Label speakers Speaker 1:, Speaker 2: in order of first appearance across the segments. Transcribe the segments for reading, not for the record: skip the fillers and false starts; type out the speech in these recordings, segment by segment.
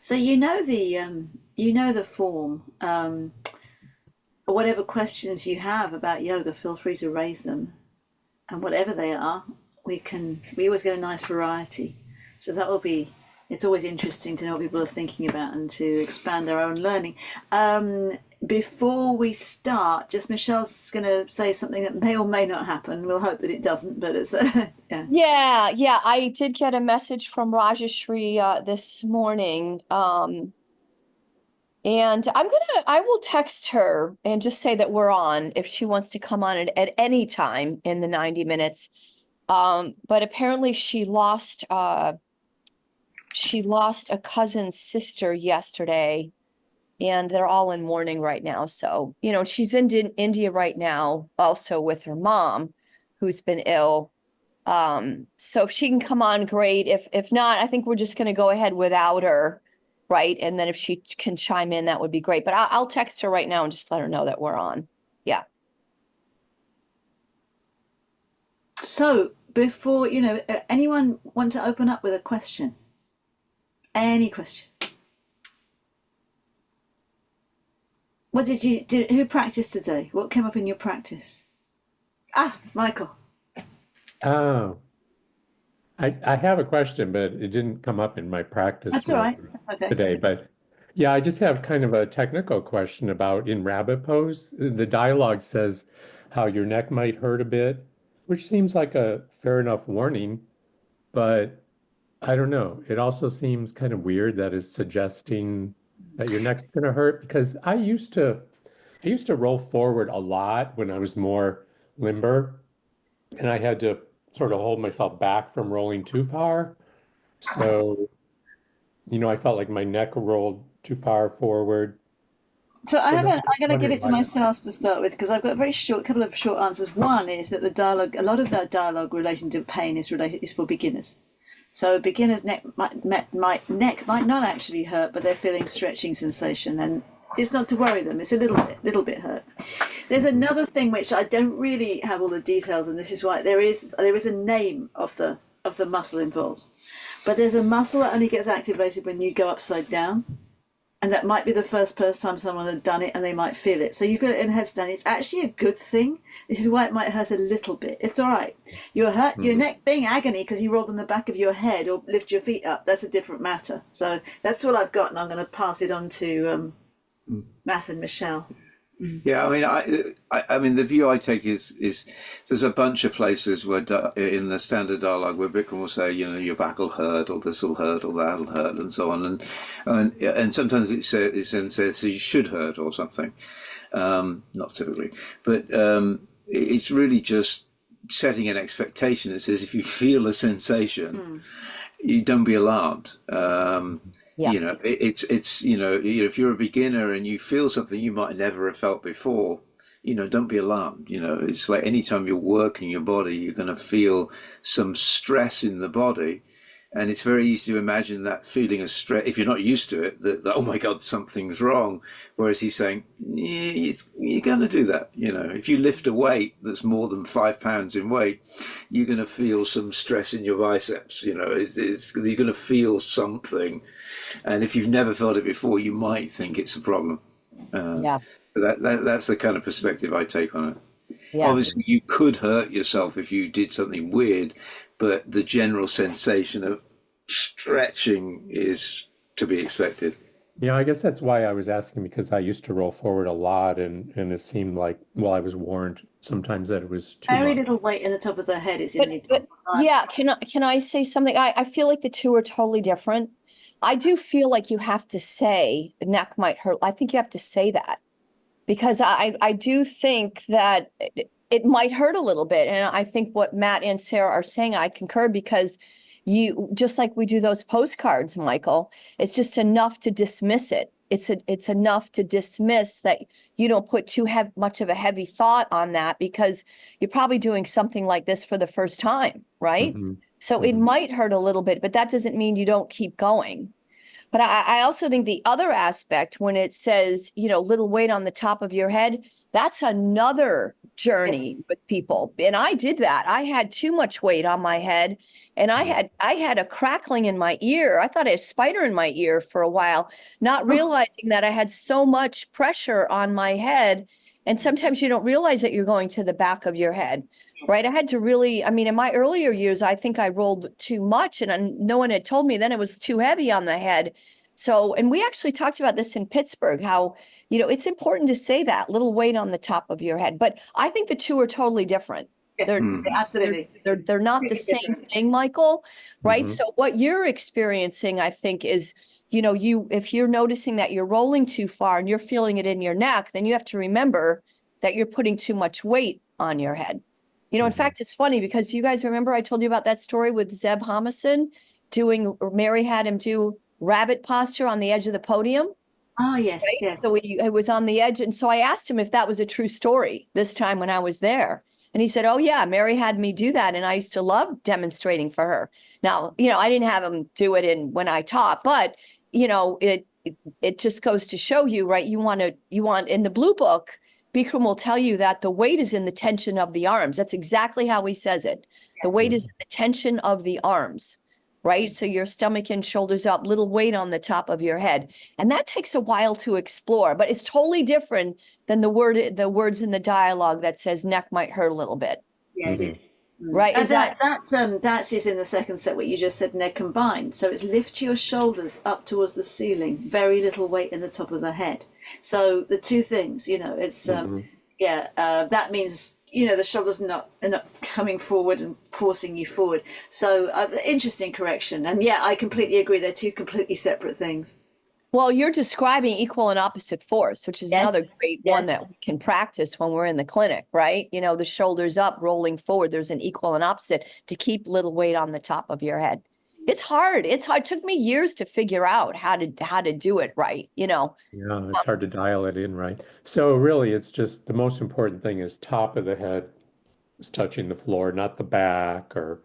Speaker 1: So you know the form. Whatever questions you have about yoga, feel free to raise them, and whatever they are, we always get a nice variety. So that will be. It's always interesting to know what people are thinking about and to expand our own learning. Before we start, just Michelle's going to say something that may or may not happen. We'll hope that it doesn't, but it's yeah.
Speaker 2: Yeah. I did get a message from Rajashri this morning. And I will text her and just say that we're on if she wants to come on at any time in the 90 minutes. But apparently she lost a cousin's sister yesterday, and they're all in mourning right now. So, she's in India right now, also with her mom, who's been ill. So if she can come on, great. If not, I think we're just going to go ahead without her, right? And then if she can chime in, that would be great. But I'll text her right now and just let her know that we're on. Yeah.
Speaker 1: So before anyone want to open up with a question? Any question? What did you do? Who practiced today? What came up in your practice? Ah, Michael.
Speaker 3: Oh, I have a question, but it didn't come up in my practice
Speaker 1: That's all right.
Speaker 3: mode
Speaker 1: That's okay.
Speaker 3: today. But yeah, I just have kind of a technical question about in rabbit pose. The dialogue says how your neck might hurt a bit, which seems like a fair enough warning, but I don't know. It also seems kind of weird that it's suggesting that your neck's going to hurt because I used to roll forward a lot when I was more limber, and I had to sort of hold myself back from rolling too far. So, I felt like my neck rolled too far forward.
Speaker 1: So
Speaker 3: So
Speaker 1: I'm going to give
Speaker 3: wondering
Speaker 1: it to
Speaker 3: why that
Speaker 1: myself to start with because I've got a couple of short answers. One is that a lot of that dialogue relating to pain is for beginners. So a beginner's neck might not actually hurt, but they're feeling stretching sensation, and it's not to worry them. It's a little bit hurt. There's
Speaker 3: Mhm.
Speaker 1: another thing which I don't really have all the details, and this is why there is a name of the muscle involved, but there's a muscle that only gets activated when you go upside down, and that might be the first time someone had done it and they might feel it. So you feel it in headstand. It's actually a good thing. This is why it might hurt a little bit. It's all right. Your
Speaker 3: Mhm.
Speaker 1: neck being agony because you rolled on the back of your head or lift your feet up. That's a different matter. So that's all I've got, and I'm going to pass it on to Matt and Michelle.
Speaker 4: Yeah, I mean, I mean, the view I take is there's a bunch of places where in the standard dialogue where Bikram will say, your back will hurt, or this will hurt, or that'll hurt, and so on, and sometimes it says you should hurt or something, not typically, but it's really just setting an expectation. It says if you feel a sensation, you don't be alarmed.
Speaker 2: Yeah.
Speaker 4: It's if you're a beginner and you feel something you might never have felt before, don't be alarmed. It's like anytime you're working your body, you're going to feel some stress in the body, and it's very easy to imagine that feeling of stress if you're not used to it. That oh my God, something's wrong. Whereas he's saying, yeah, you're going to do that. If you lift a weight that's more than 5 pounds in weight, you're going to feel some stress in your biceps. You're going to feel something, and if you've never felt it before, you might think it's a problem. Uh,
Speaker 2: Yeah.
Speaker 4: that's the kind of perspective I take on it.
Speaker 2: Yeah.
Speaker 4: Obviously, you could hurt yourself if you did something weird, but the general sensation of stretching is to be expected.
Speaker 3: Yeah, I guess that's why I was asking because I used to roll forward a lot and it seemed like, well, I was warned sometimes that it was too
Speaker 1: Very
Speaker 3: much.
Speaker 1: little weight in the top of the head is in
Speaker 2: But
Speaker 1: the
Speaker 2: but
Speaker 1: time.
Speaker 2: yeah, can I say something? I feel like the two are totally different. I do feel like you have to say the neck might hurt. I think you have to say that because I do think that it might hurt a little bit. And I think what Matt and Sarah are saying, I concur because you just like we do those postcards, Michael, it's just enough to dismiss it. It's enough to dismiss that you don't put much of a heavy thought on that because you're probably doing something like this for the first time, right?
Speaker 3: Hmm.
Speaker 2: So it
Speaker 3: Hmm.
Speaker 2: might hurt a little bit, but that doesn't mean you don't keep going. But I also think the other aspect when it says, little weight on the top of your head, That's another journey with people. And I did that. I had too much weight on my head, and I had a crackling in my ear. I thought I had a spider in my ear for a while, not realizing that I had so much pressure on my head. And sometimes you don't realize that you're going to the back of your head, right? I had to really, I mean, in my earlier years, I think I rolled too much, and no one had told me then it was too heavy on the head. So, and we actually talked about this in Pittsburgh, how, it's important to say that little weight on the top of your head. But I think the two are totally different.
Speaker 1: Yes, absolutely.
Speaker 2: They're not the same thing, Michael, right? So what you're experiencing, I think, is, if you're noticing that you're rolling too far and you're feeling it in your neck, then you have to remember that you're putting too much weight on your head. In fact, it's funny because you guys remember I told you about that story with Zeb Homison Mary had him do rabbit posture on the edge of the podium.
Speaker 1: Oh, yes,
Speaker 2: right?
Speaker 1: yes.
Speaker 2: So it was on the edge. And so I asked him if that was a true story this time when I was there. And he said, oh, yeah, Mary had me do that. And I used to love demonstrating for her. Now, I didn't have him do it when I taught, but, it just goes to show you, right? You want in the blue book, Bikram will tell you that the weight is in the tension of the arms. That's exactly how he says it. The weight is in the tension of the arms. Right? So your stomach and shoulders up, little weight on the top of your head. And that takes a while to explore, but it's totally different than the words in the dialogue that says neck might hurt a little bit.
Speaker 1: Yeah, it is.
Speaker 2: Right.
Speaker 1: And that is in the second set what you just said, neck combined. So it's lift your shoulders up towards the ceiling, very little weight in the top of the head. So the two things, it's that means the shoulders are not coming forward and forcing you forward. So interesting correction. And yeah, I completely agree. They're two completely separate things.
Speaker 2: Well, you're describing equal and opposite force, which is another great one that we can practice when we're in the clinic, right? The shoulders up, rolling forward. There's an equal and opposite to keep little weight on the top of your head. It's hard. It took me years to figure out how to do it right, Yeah,
Speaker 3: it's hard to dial it in right. So really, it's just the most important thing is top of the head is touching the floor, not the back or.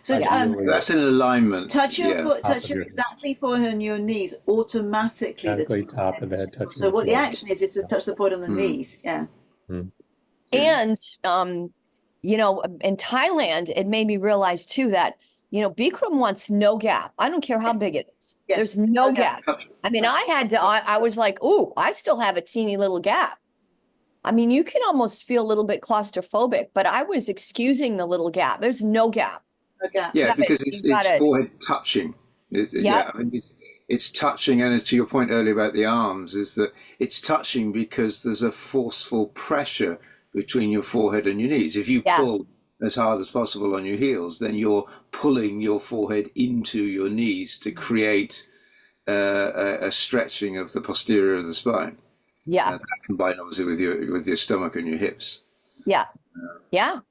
Speaker 1: So
Speaker 4: that's an alignment.
Speaker 1: Touch your exactly forehead on your knees automatically.
Speaker 3: Exactly, top of the head.
Speaker 1: So what the action is to touch the forehead on the knees. Yeah.
Speaker 2: And in Thailand, it made me realize too that Bikram wants no gap. I don't care how big it is. Yes. There's no gap. I mean, I was like, ooh, I still have a teeny little gap. I mean, you can almost feel a little bit claustrophobic, but I was excusing the little gap. There's no gap.
Speaker 4: Yeah, because it's forehead touching. Yeah, I mean, it's touching. And to your point earlier about the arms, is that it's touching because there's a forceful pressure between your forehead and your knees. If you pull as hard as possible on your heels, then you're pulling your forehead into your knees to create a stretching of the posterior of the spine.
Speaker 2: Yeah.
Speaker 4: That combined obviously with your stomach and your hips.
Speaker 2: Yeah. Yeah.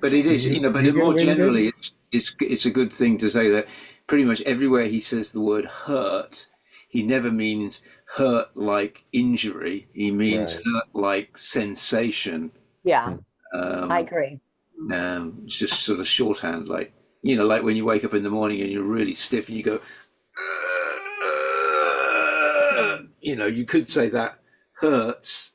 Speaker 4: But it is, but more generally, it's a good thing to say that pretty much everywhere he says the word hurt, he never means hurt like injury. He means hurt like sensation.
Speaker 2: Yeah. I agree.
Speaker 4: It's just sort of shorthand, like when you wake up in the morning and you're really stiff and you go, you could say that hurts,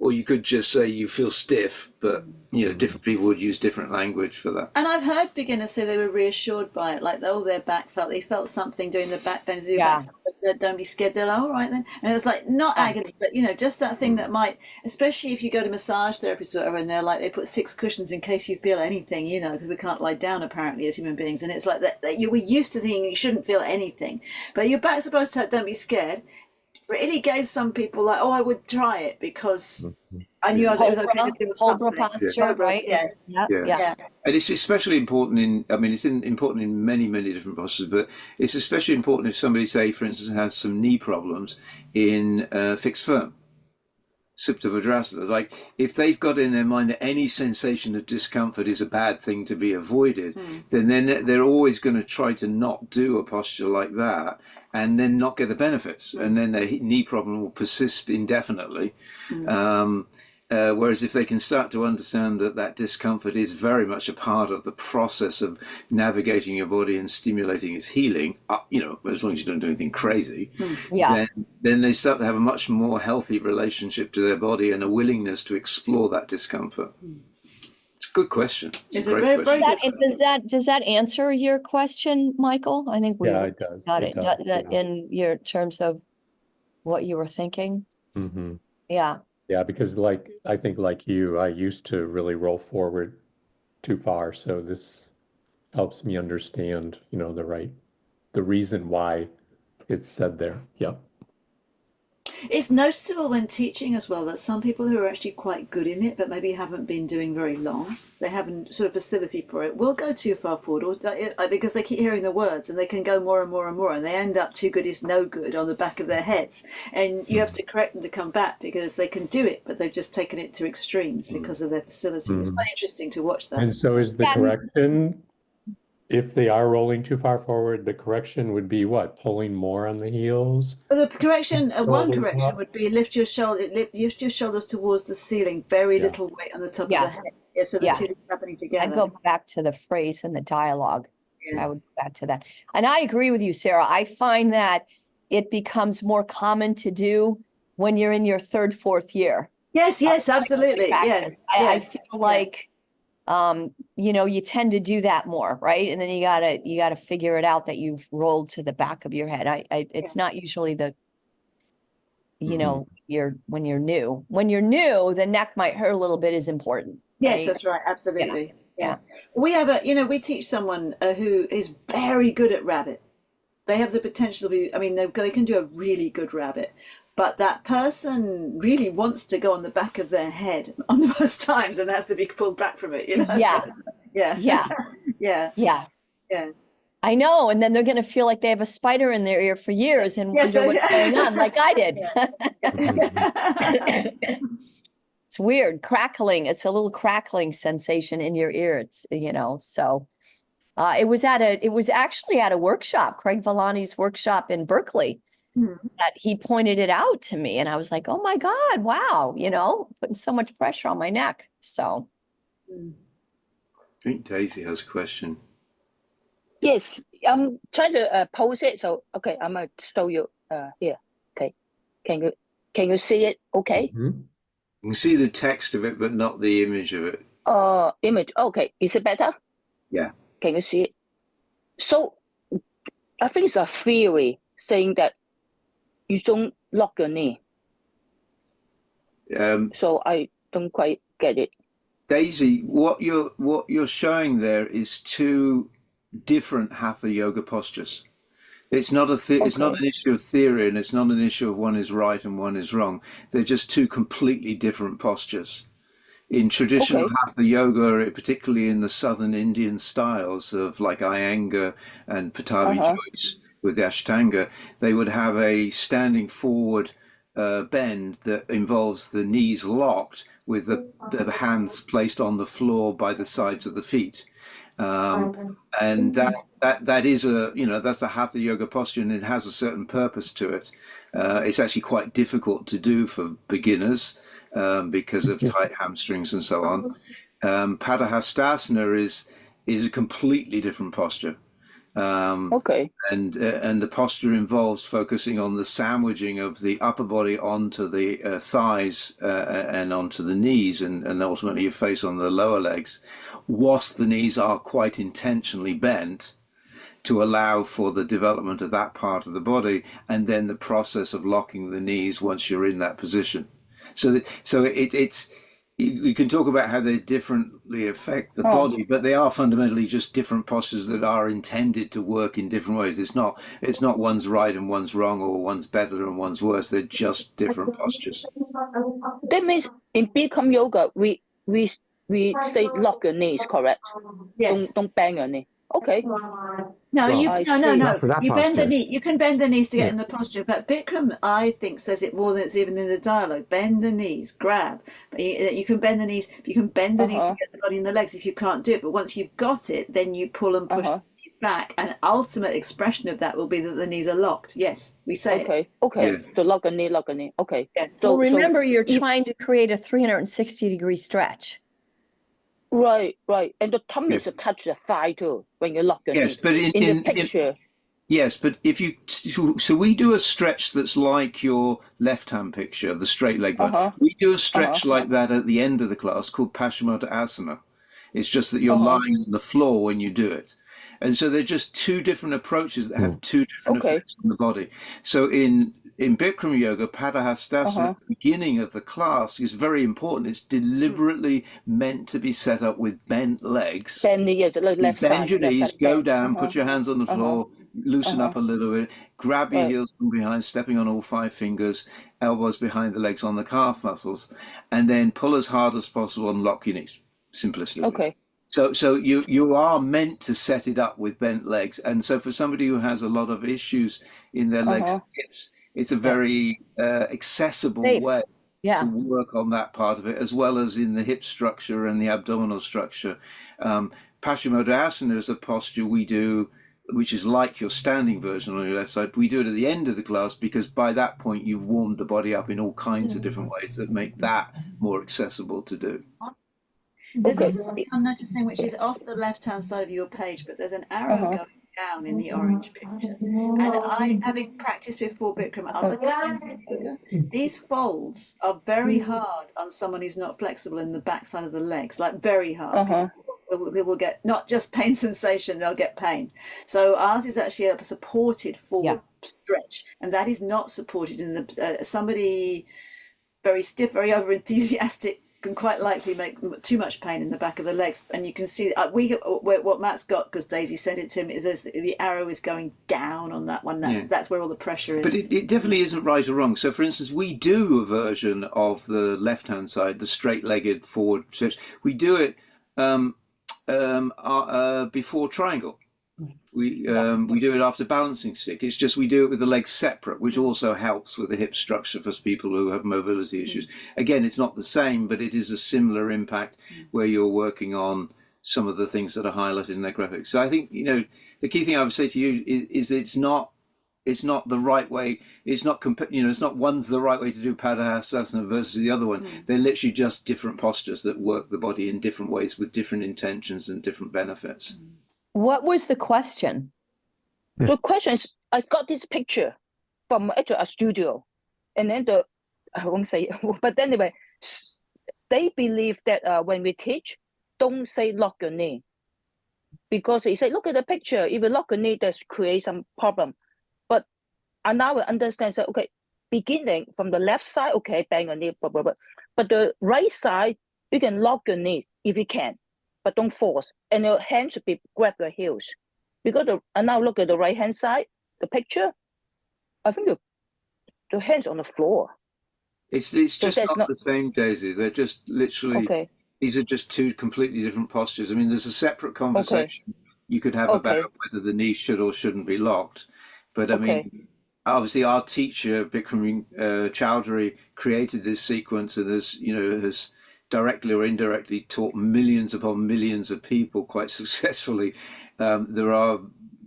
Speaker 4: or you could just say you feel stiff, but different people would use different language for that.
Speaker 1: And I've heard beginners say they were reassured by it, like their back they felt something doing the back bends. Said, don't be scared. They're like, all right then. And it was like not agony, but just that thing that might, especially if you go to massage therapists or whatever, and they're like they put 6 cushions in case you feel anything, because we can't lie down apparently as human beings, and it's like that we're used to thinking you shouldn't feel anything, but your back's supposed to hurt. Don't be scared. Really gave some people like, I would try it because I knew I was okay to do something.
Speaker 2: Posture, right?
Speaker 1: Yes.
Speaker 2: Yeah.
Speaker 4: And it's especially important important in many, many different postures, but it's especially important if somebody, say, for instance, has some knee problems in fixed firm, Supta Vajrasana. Like if they've got in their mind that any sensation of discomfort is a bad thing to be avoided, then they're always going to try to not do a posture like that, and then not get the benefits, and then their knee problem will persist indefinitely. Whereas if they can start to understand that discomfort is very much a part of the process of navigating your body and stimulating its healing, as long as you don't do anything crazy, then they start to have a much more healthy relationship to their body and a willingness to explore that discomfort. It's a good question.
Speaker 1: It's a very, very good question.
Speaker 2: Does that answer your question, Michael? I think we
Speaker 3: it does.
Speaker 2: got
Speaker 3: It
Speaker 2: it,
Speaker 3: does,
Speaker 2: that
Speaker 3: yeah.
Speaker 2: in your terms of what you were thinking.
Speaker 3: Mm-hmm.
Speaker 2: Yeah.
Speaker 3: Yeah, because I think like you, I used to really roll forward too far. So this helps me understand, the reason why it's said there. Yep.
Speaker 1: It's noticeable when teaching as well that some people who are actually quite good in it, but maybe haven't been doing very long, they haven't sort of facility for it, will go too far forward, or because they keep hearing the words and they can go more and more and more, and they end up too good is no good on the back of their heads. And you have to correct them to come back because they can do it, but they've just taken it to extremes because of their facility. It's quite interesting to watch that.
Speaker 3: And so is the correction, if they are rolling too far forward, the correction would be what? Pulling more on the heels?
Speaker 1: But the correction, one
Speaker 3: Shoulders
Speaker 1: correction
Speaker 3: up?
Speaker 1: would be lift your shoulders towards the ceiling, very little weight on the top of the head. Yeah, so the two things happening together.
Speaker 2: I'd go back to the phrase and the dialogue.
Speaker 1: Yeah.
Speaker 2: I would go back to that. And I agree with you, Sarah. I find that it becomes more common to do when you're in your third, fourth year.
Speaker 1: Yes, absolutely. Yes.
Speaker 2: I feel like you tend to do that more, right? And then you gotta figure it out that you've rolled to the back of your head. It's not usually the when you're new. When you're new, the neck might hurt a little bit is important.
Speaker 1: Yes,
Speaker 2: right?
Speaker 1: that's right. Absolutely.
Speaker 2: Yeah.
Speaker 1: We have we teach someone who is very good at rabbit. They have the potential to be, they can do a really good rabbit, but that person really wants to go on the back of their head on the most times and has to be pulled back from it, Yeah.
Speaker 2: I know. And then they're going to feel like they have a spider in their ear for years and wonder what's going on, like I did. It's weird. Crackling. It's a little crackling sensation in your ear. It's, so it was actually at a workshop, Craig Villani's workshop in Berkeley, that he pointed it out to me. And I was like, oh my God, wow, putting so much pressure on my neck. So.
Speaker 4: I think Daisy has a question.
Speaker 5: Yes, I'm trying to pose it. So, okay, I'm going to show you here. Okay, can you see it? Okay.
Speaker 4: You can see the text of it, but not the image of it.
Speaker 5: Image. Okay, is it better?
Speaker 4: Yeah.
Speaker 5: Can you see it? So, I think it's a theory saying that you don't lock your knee. So I don't quite get it.
Speaker 4: Daisy, what you're showing there is two different hatha yoga postures. It's not it's not an issue of theory, and it's not an issue of one is right and one is wrong. They're just two completely different postures. In traditional hatha yoga, particularly in the southern Indian styles of like Iyengar and Pattabhi Jois with the Ashtanga, they would have a standing forward bend that involves the knees locked with the hands placed on the floor by the sides of the feet. And that is that's a hatha yoga posture, and it has a certain purpose to it. It's actually quite difficult to do for beginners because of tight hamstrings and so on. Padahastasana is a completely different posture. And the posture involves focusing on the sandwiching of the upper body onto the thighs and onto the knees, and ultimately your face on the lower legs, whilst the knees are quite intentionally bent to allow for the development of that part of the body, and then the process of locking the knees once you're in that position. So it's you can talk about how they differently affect the body, but they are fundamentally just different postures that are intended to work in different ways. It's not one's right and one's wrong, or one's better and one's worse. They're just different postures.
Speaker 5: That means in Bikram yoga, we say lock your knees, correct?
Speaker 1: Yes.
Speaker 5: Don't bang your knee. Okay.
Speaker 1: No,
Speaker 5: Well,
Speaker 1: you bend the knee. You can bend the knees to get in the posture, but Bikram, I think, says it more than it's even in the dialogue. Bend the knees, grab. But you can bend the knees. You can bend the knees to get the body in the legs if you can't do it. But once you've got it, then you pull and push the knees back. And ultimate expression of that will be that the knees are locked. Yes, we say it.
Speaker 5: Okay.
Speaker 4: Yes.
Speaker 5: So lock a knee. Okay.
Speaker 1: Yeah.
Speaker 2: So remember, you're trying to create a 360-degree stretch.
Speaker 5: Right. And the tummy is attached to the thigh too when you lock your knee.
Speaker 4: Yes, but
Speaker 5: in the picture.
Speaker 4: Yes, but if you, so we do a stretch that's like your left hand picture, the straight leg one.
Speaker 5: Uh-huh.
Speaker 4: We do a
Speaker 5: Uh-huh.
Speaker 4: stretch like that at the end of the class called Paschimottanasana. It's just that you're
Speaker 5: Uh-huh.
Speaker 4: lying on the floor when you do it. And so they're just two different approaches that have two different
Speaker 5: Okay.
Speaker 4: effects on the body. So in Bikram yoga, Padahastasana
Speaker 5: Uh-huh.
Speaker 4: at the beginning of the class is very important. It's deliberately meant to be set up with bent legs.
Speaker 5: Bend the, yes,
Speaker 4: You
Speaker 5: left
Speaker 4: bend
Speaker 5: side,
Speaker 4: your
Speaker 5: left
Speaker 4: knees,
Speaker 5: side
Speaker 4: go
Speaker 5: bend.
Speaker 4: down,
Speaker 5: Uh-huh.
Speaker 4: put your hands on the
Speaker 5: Uh-huh.
Speaker 4: floor, loosen
Speaker 5: Uh-huh.
Speaker 4: up a little bit, grab your
Speaker 5: Right.
Speaker 4: heels from behind, stepping on all five fingers, elbows behind the legs on the calf muscles, and then pull as hard as possible and lock your knees, simplistically.
Speaker 5: Okay.
Speaker 4: So you are meant to set it up with bent legs, and so for somebody who has a lot of issues in their legs and
Speaker 5: Uh-huh.
Speaker 4: hips, it's a very accessible
Speaker 2: Safe.
Speaker 4: way to
Speaker 2: Yeah.
Speaker 4: work on that part of it, as well as in the hip structure and the abdominal structure. Paschimottanasana is a posture we do, which is like your standing version on your left side. We do it at the end of the class because by that point you've warmed the body up in all kinds of different ways that make that more accessible to do.
Speaker 1: There's
Speaker 5: Okay.
Speaker 1: also something I'm noticing which is off the left-hand side of your page, but there's an arrow
Speaker 5: Uh-huh.
Speaker 1: going down in the orange picture. And I, having practiced before Bikram, other kinds of yoga, these folds are very hard on someone who's not flexible in the backside of the legs, like very hard.
Speaker 5: Uh-huh.
Speaker 1: People get not just pain sensation, they'll get pain. So ours is actually a supported forward stretch, and that is not supported in the somebody very stiff, very over enthusiastic can quite likely make too much pain in the back of the legs. And you can see what Matt's got, because Daisy sent it to him, is the arrow is going down on that one. That's where all the pressure is.
Speaker 4: But it definitely isn't right or wrong. So, for instance, we do a version of the left-hand side, the straight-legged forward stretch. We do it before triangle. We do it after balancing stick. It's just we do it with the legs separate, which also helps with the hip structure for people who have mobility issues. Again, it's not the same, but it is a similar impact where you're working on some of the things that are highlighted in their graphics. So I think, the key thing I would say to you is that it's not the right way. It's not it's not one's the right way to do Padahasana versus the other one. They're literally just different postures that work the body in different ways with different intentions and different benefits.
Speaker 2: What was the question?
Speaker 5: The question is, I got this picture from actually a studio, and then I won't say, but anyway, they believe that when we teach, don't say lock your knee, because they say, look at the picture. If you lock your knee, that creates some problem. But I now understand that, okay, beginning from the left side, okay, bang your knee, blah, blah, blah. But the right side, you can lock your knees if you can, but don't force. And your hand should be grab your heels. Because I now look at the right hand side, the picture, I think the hands on the floor.
Speaker 4: It's
Speaker 5: So
Speaker 4: just not the same, Daisy. They're just literally, these are just two completely different postures. I mean, there's a separate conversation you could have about whether the knee should or shouldn't be locked. But I mean, obviously our teacher, Bikram Chowdhury, created this sequence and has directly or indirectly taught millions upon millions of people quite successfully. There are,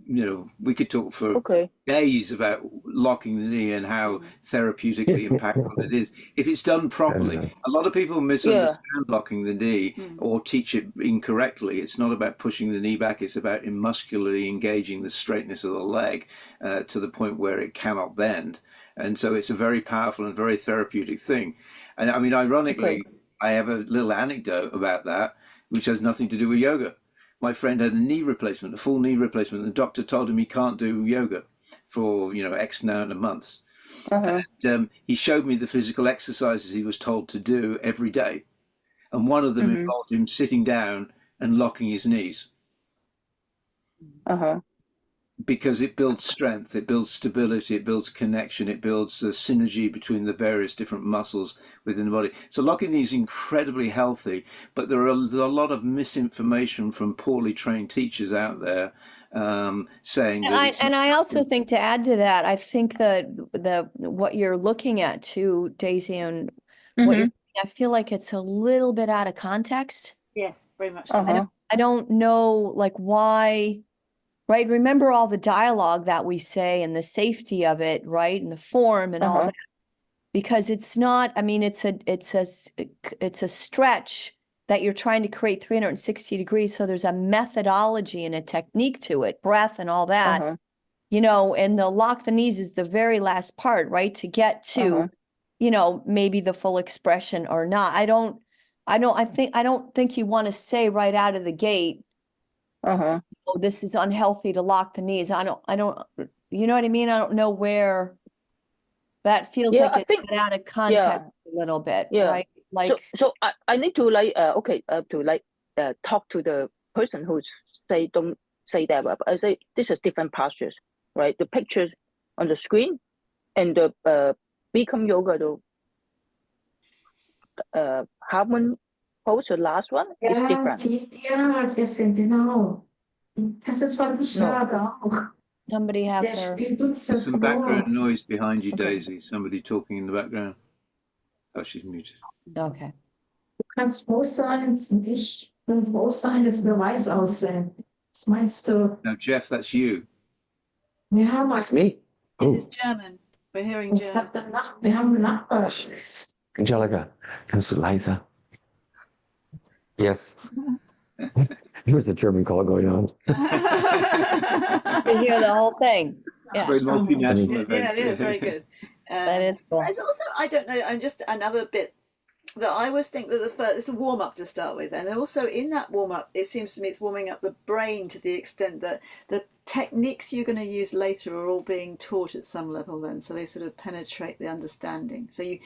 Speaker 4: we could talk for days about locking the knee and how therapeutically impactful it is. If it's done properly, a lot of people misunderstand locking the knee or teach it incorrectly. It's not about pushing the knee back. It's about muscularly engaging the straightness of the leg to the point where it cannot bend. And so it's a very powerful and very therapeutic thing. And I mean, ironically, I have a little anecdote about that, which has nothing to do with yoga. My friend had a knee replacement, a full knee replacement. The doctor told him he can't do yoga for, X amount of months. And he showed me the physical exercises he was told to do every day. And one of them involved him sitting down and locking his knees. Because it builds strength, it builds stability, it builds connection, it builds the synergy between the various different muscles within the body. So locking these is incredibly healthy, but there's a lot of misinformation from poorly trained teachers out there saying that.
Speaker 2: And I also think, to add to that, I think that what you're looking at too, Daisy, and I feel like it's a little bit out of context.
Speaker 1: Yes, very much so.
Speaker 2: I don't know, like, why. Right. Remember all the dialogue that we say and the safety of it, right? And the form and all that, because it's not, I mean, it's a stretch that you're trying to create 360 degrees. So there's a methodology and a technique to it, breath and all that. you know, and the lock the knees is the very last part, right? To get to, you know, maybe the full expression or not. I don't think you want to say right out of the gate, oh, this is unhealthy to lock the knees. I don't, you know what I mean? I don't know where that feels like
Speaker 5: I
Speaker 2: it's
Speaker 5: think,
Speaker 2: out of context a little bit, right? Like,
Speaker 5: so I need to like, talk to the person who say, don't say that, but I say, this is different postures, right? The pictures on the screen and the Bikram yoga, the Harmon pose, the last one is different.
Speaker 6: Ja, genau. Das ist voll schade auch.
Speaker 2: somebody have
Speaker 6: Der
Speaker 2: their,
Speaker 6: spielt uns
Speaker 4: There's
Speaker 6: das
Speaker 4: some background
Speaker 6: vor.
Speaker 4: noise behind you,
Speaker 5: Okay.
Speaker 4: Daisy. Somebody talking in the background. Oh, she's muted.
Speaker 2: okay.
Speaker 6: Du kannst froh sein, ich bin froh sein, dass wir weiß aussehen. Was meinst du?
Speaker 4: No, Jeff, that's you.
Speaker 6: Wir haben
Speaker 7: That's me.
Speaker 1: It
Speaker 7: Oh,
Speaker 1: is German. We're hearing
Speaker 6: wir
Speaker 1: German.
Speaker 6: haben einen Nachbar.
Speaker 7: Angelica, kannst du leiser? Yes. Here's the German call going on.
Speaker 2: You hear the whole thing.
Speaker 4: It's
Speaker 2: Yeah,
Speaker 4: very multinational event.
Speaker 1: Yeah, it is very good.
Speaker 2: that is cool.
Speaker 1: It's also, I don't know, I'm just another bit that I always think that the first, it's a warm up to start with, and also in that warm up, it seems to me it's warming up the brain to the extent that the techniques you're going to use later are all being taught at some level. Then, so they sort of penetrate the understanding. So you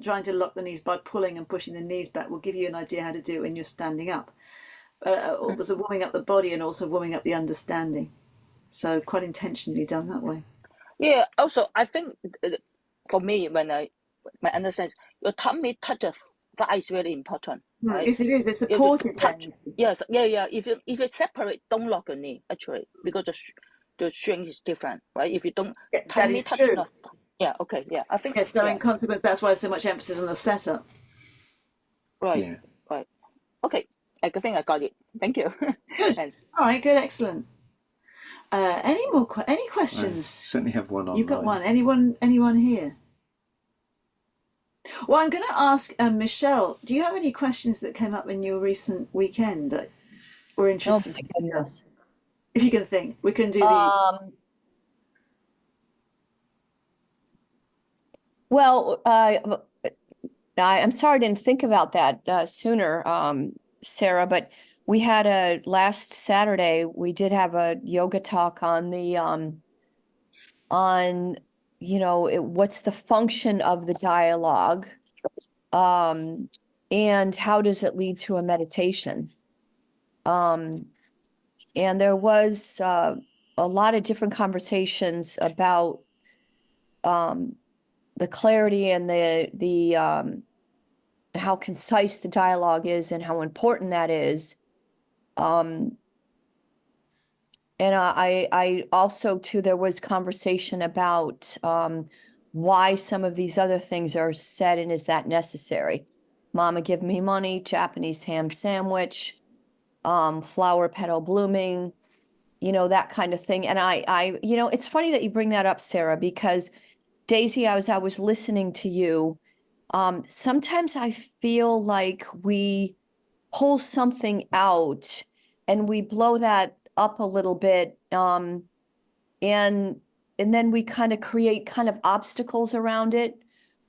Speaker 1: trying to lock the knees by pulling and pushing the knees back will give you an idea how to do it when you're standing up. It was warming up the body and also warming up the understanding. So quite intentionally done that way.
Speaker 5: Yeah. Also, I think for me, when my understanding, your tummy touch the thigh is really important, right?
Speaker 1: Yes, it is. It's supported.
Speaker 5: Yes, yeah. If you separate, don't lock your knee actually, because the strength is different, right? If you don't,
Speaker 1: That
Speaker 5: tummy
Speaker 1: is
Speaker 5: touch
Speaker 1: true.
Speaker 5: yeah. Okay. Yeah. I think.
Speaker 1: Yeah, so in consequence, that's why there's so much emphasis on the setup.
Speaker 5: Right.
Speaker 4: Yeah.
Speaker 5: Right. Okay. I think I got it. Thank you.
Speaker 1: Good.
Speaker 5: Thanks.
Speaker 1: All right. Good. Excellent. Any more? Any
Speaker 4: I
Speaker 1: questions?
Speaker 4: certainly have one online.
Speaker 1: You've got one. Anyone here? Well, I'm going to ask Michelle. Do you have any questions that came up in your recent weekend that were interesting to discuss? If you can think, we can do the.
Speaker 2: Well, I'm sorry I didn't think about that sooner, Sarah, but we had last Saturday, we did have a yoga talk on the, you know, what's the function of the dialogue, and how does it lead to a meditation? And there was a lot of different conversations about the clarity and the how concise the dialogue is and how important that is. And I also too, there was conversation about why some of these other things are said and is that necessary? Mama give me money, Japanese ham sandwich, flower petal blooming, you know, that kind of thing. And I, you know, it's funny that you bring that up, Sarah, because Daisy, I was listening to you. Sometimes I feel like we pull something out and we blow that up a little bit, and then we kind of create kind of obstacles around it,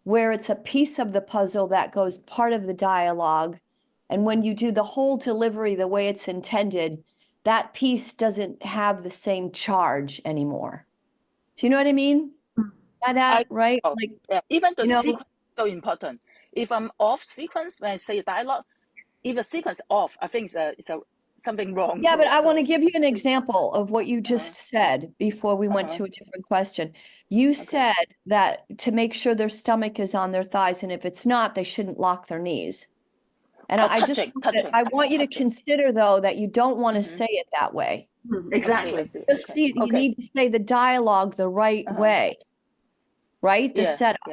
Speaker 2: where it's a piece of the puzzle that goes part of the dialogue. And when you do the whole delivery the way it's intended, that piece doesn't have the same charge anymore. Do you know what I mean? By that, right? Like,
Speaker 5: yeah. Even the
Speaker 2: sequence
Speaker 5: is so important. If I'm off sequence when I say dialogue, if the sequence off, I think it's something wrong.
Speaker 2: Yeah, but I want to give you an example of what you just said before we went to a different question. You said that to make sure their stomach is on their thighs, and if it's not, they shouldn't lock their knees. And I want you to consider, though, that you don't want to say it that way.
Speaker 1: Exactly.
Speaker 2: Just see, you need to say the dialogue the right way. Right? The setup.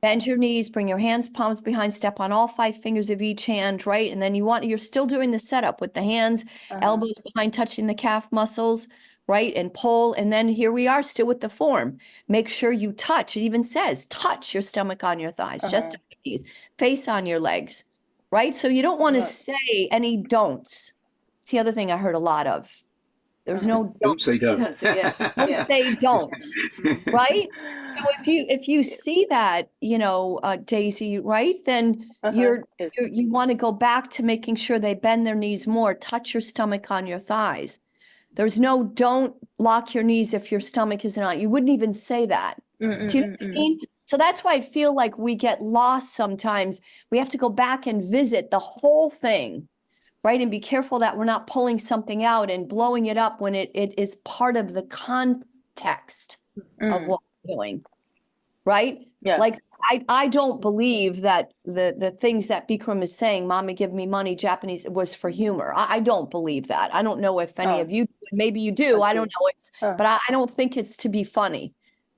Speaker 2: Bend your knees, bring your hands, palms behind, step on all 5 fingers of each hand, right? And then you're still doing the setup with the hands, elbows behind, touching the calf muscles, right? And pull. And then here we are still with the form. Make sure you touch. It even says, touch your stomach on your thighs, just on your knees, face on your legs, right? So you don't want to say any don'ts. It's the other thing I heard a lot of. There's no
Speaker 4: Don't say don't.
Speaker 1: Yes,
Speaker 2: don't
Speaker 1: yes.
Speaker 2: say don't, right? So if you see that, Daisy, right, then
Speaker 5: Yes.
Speaker 2: you want to go back to making sure they bend their knees more, touch your stomach on your thighs. There's no don't lock your knees if your stomach isn't on. You wouldn't even say that. Do you know what I mean? So that's why I feel like we get lost sometimes. We have to go back and visit the whole thing, right? And be careful that we're not pulling something out and blowing it up when it is part of the context of what we're doing, right?
Speaker 5: Yeah.
Speaker 2: Like I don't believe that the things that Bikram is saying, "Mommy, give me money," Japanese, was for humor. I don't believe that. I don't know if any of you, maybe you do. I don't know. But I don't think it's to be funny.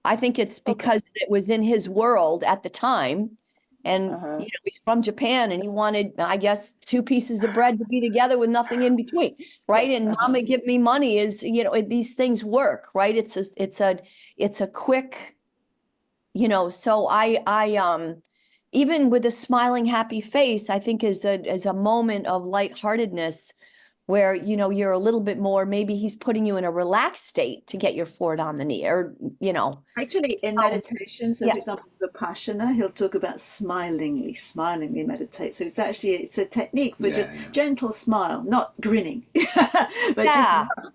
Speaker 2: I think it's because it was in his world at the time. And he's from Japan and he wanted, I guess, 2 pieces of bread to be together with nothing in between, right?
Speaker 5: Yes,
Speaker 2: And "Mama, give me money" is, these things work, right? It's a quick, so I even with a smiling, happy face, I think is a moment of lightheartedness where, you're a little bit more, maybe he's putting you in a relaxed state to get your forward on the knee, or,
Speaker 1: Actually, in meditation, so
Speaker 2: yeah.
Speaker 1: for example, Vipassana, he'll talk about smilingly meditate. So it's a technique for just gentle smile, not grinning, but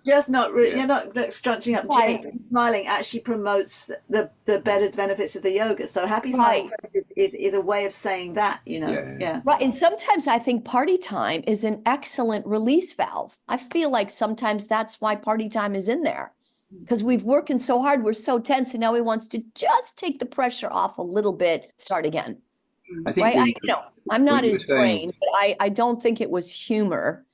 Speaker 1: just not you're not scrunching up.
Speaker 2: Right.
Speaker 1: Gently smiling actually promotes the better benefits of the yoga. So happy smiling face is a way of saying that, Yeah.
Speaker 2: Right. And sometimes I think party time is an excellent release valve. I feel like sometimes that's why party time is in there. Because we've working so hard, we're so tense, and now he wants to just take the pressure off a little bit, start again.
Speaker 4: I think
Speaker 2: right? I'm not his
Speaker 4: saying,
Speaker 2: brain, but I don't think it was humor.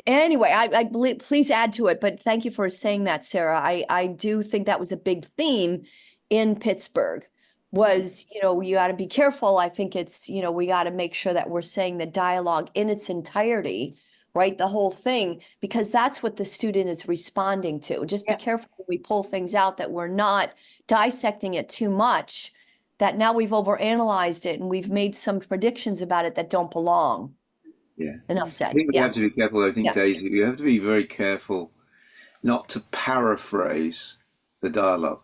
Speaker 2: Anyway, I believe, please add to it, but thank you for saying that, Sarah. I do think that was a big theme in Pittsburgh was, you got to be careful. I think it's, we got to make sure that we're saying the dialogue in its entirety, right? The whole thing, because that's what the student is responding to. Just be careful when we pull things out that we're not dissecting it too much, that now we've overanalyzed it and we've made some predictions about it that don't belong.
Speaker 4: Yeah.
Speaker 2: Enough said.
Speaker 4: I think we have to be careful. I think, Daisy, you have to be very careful not to paraphrase the dialogue.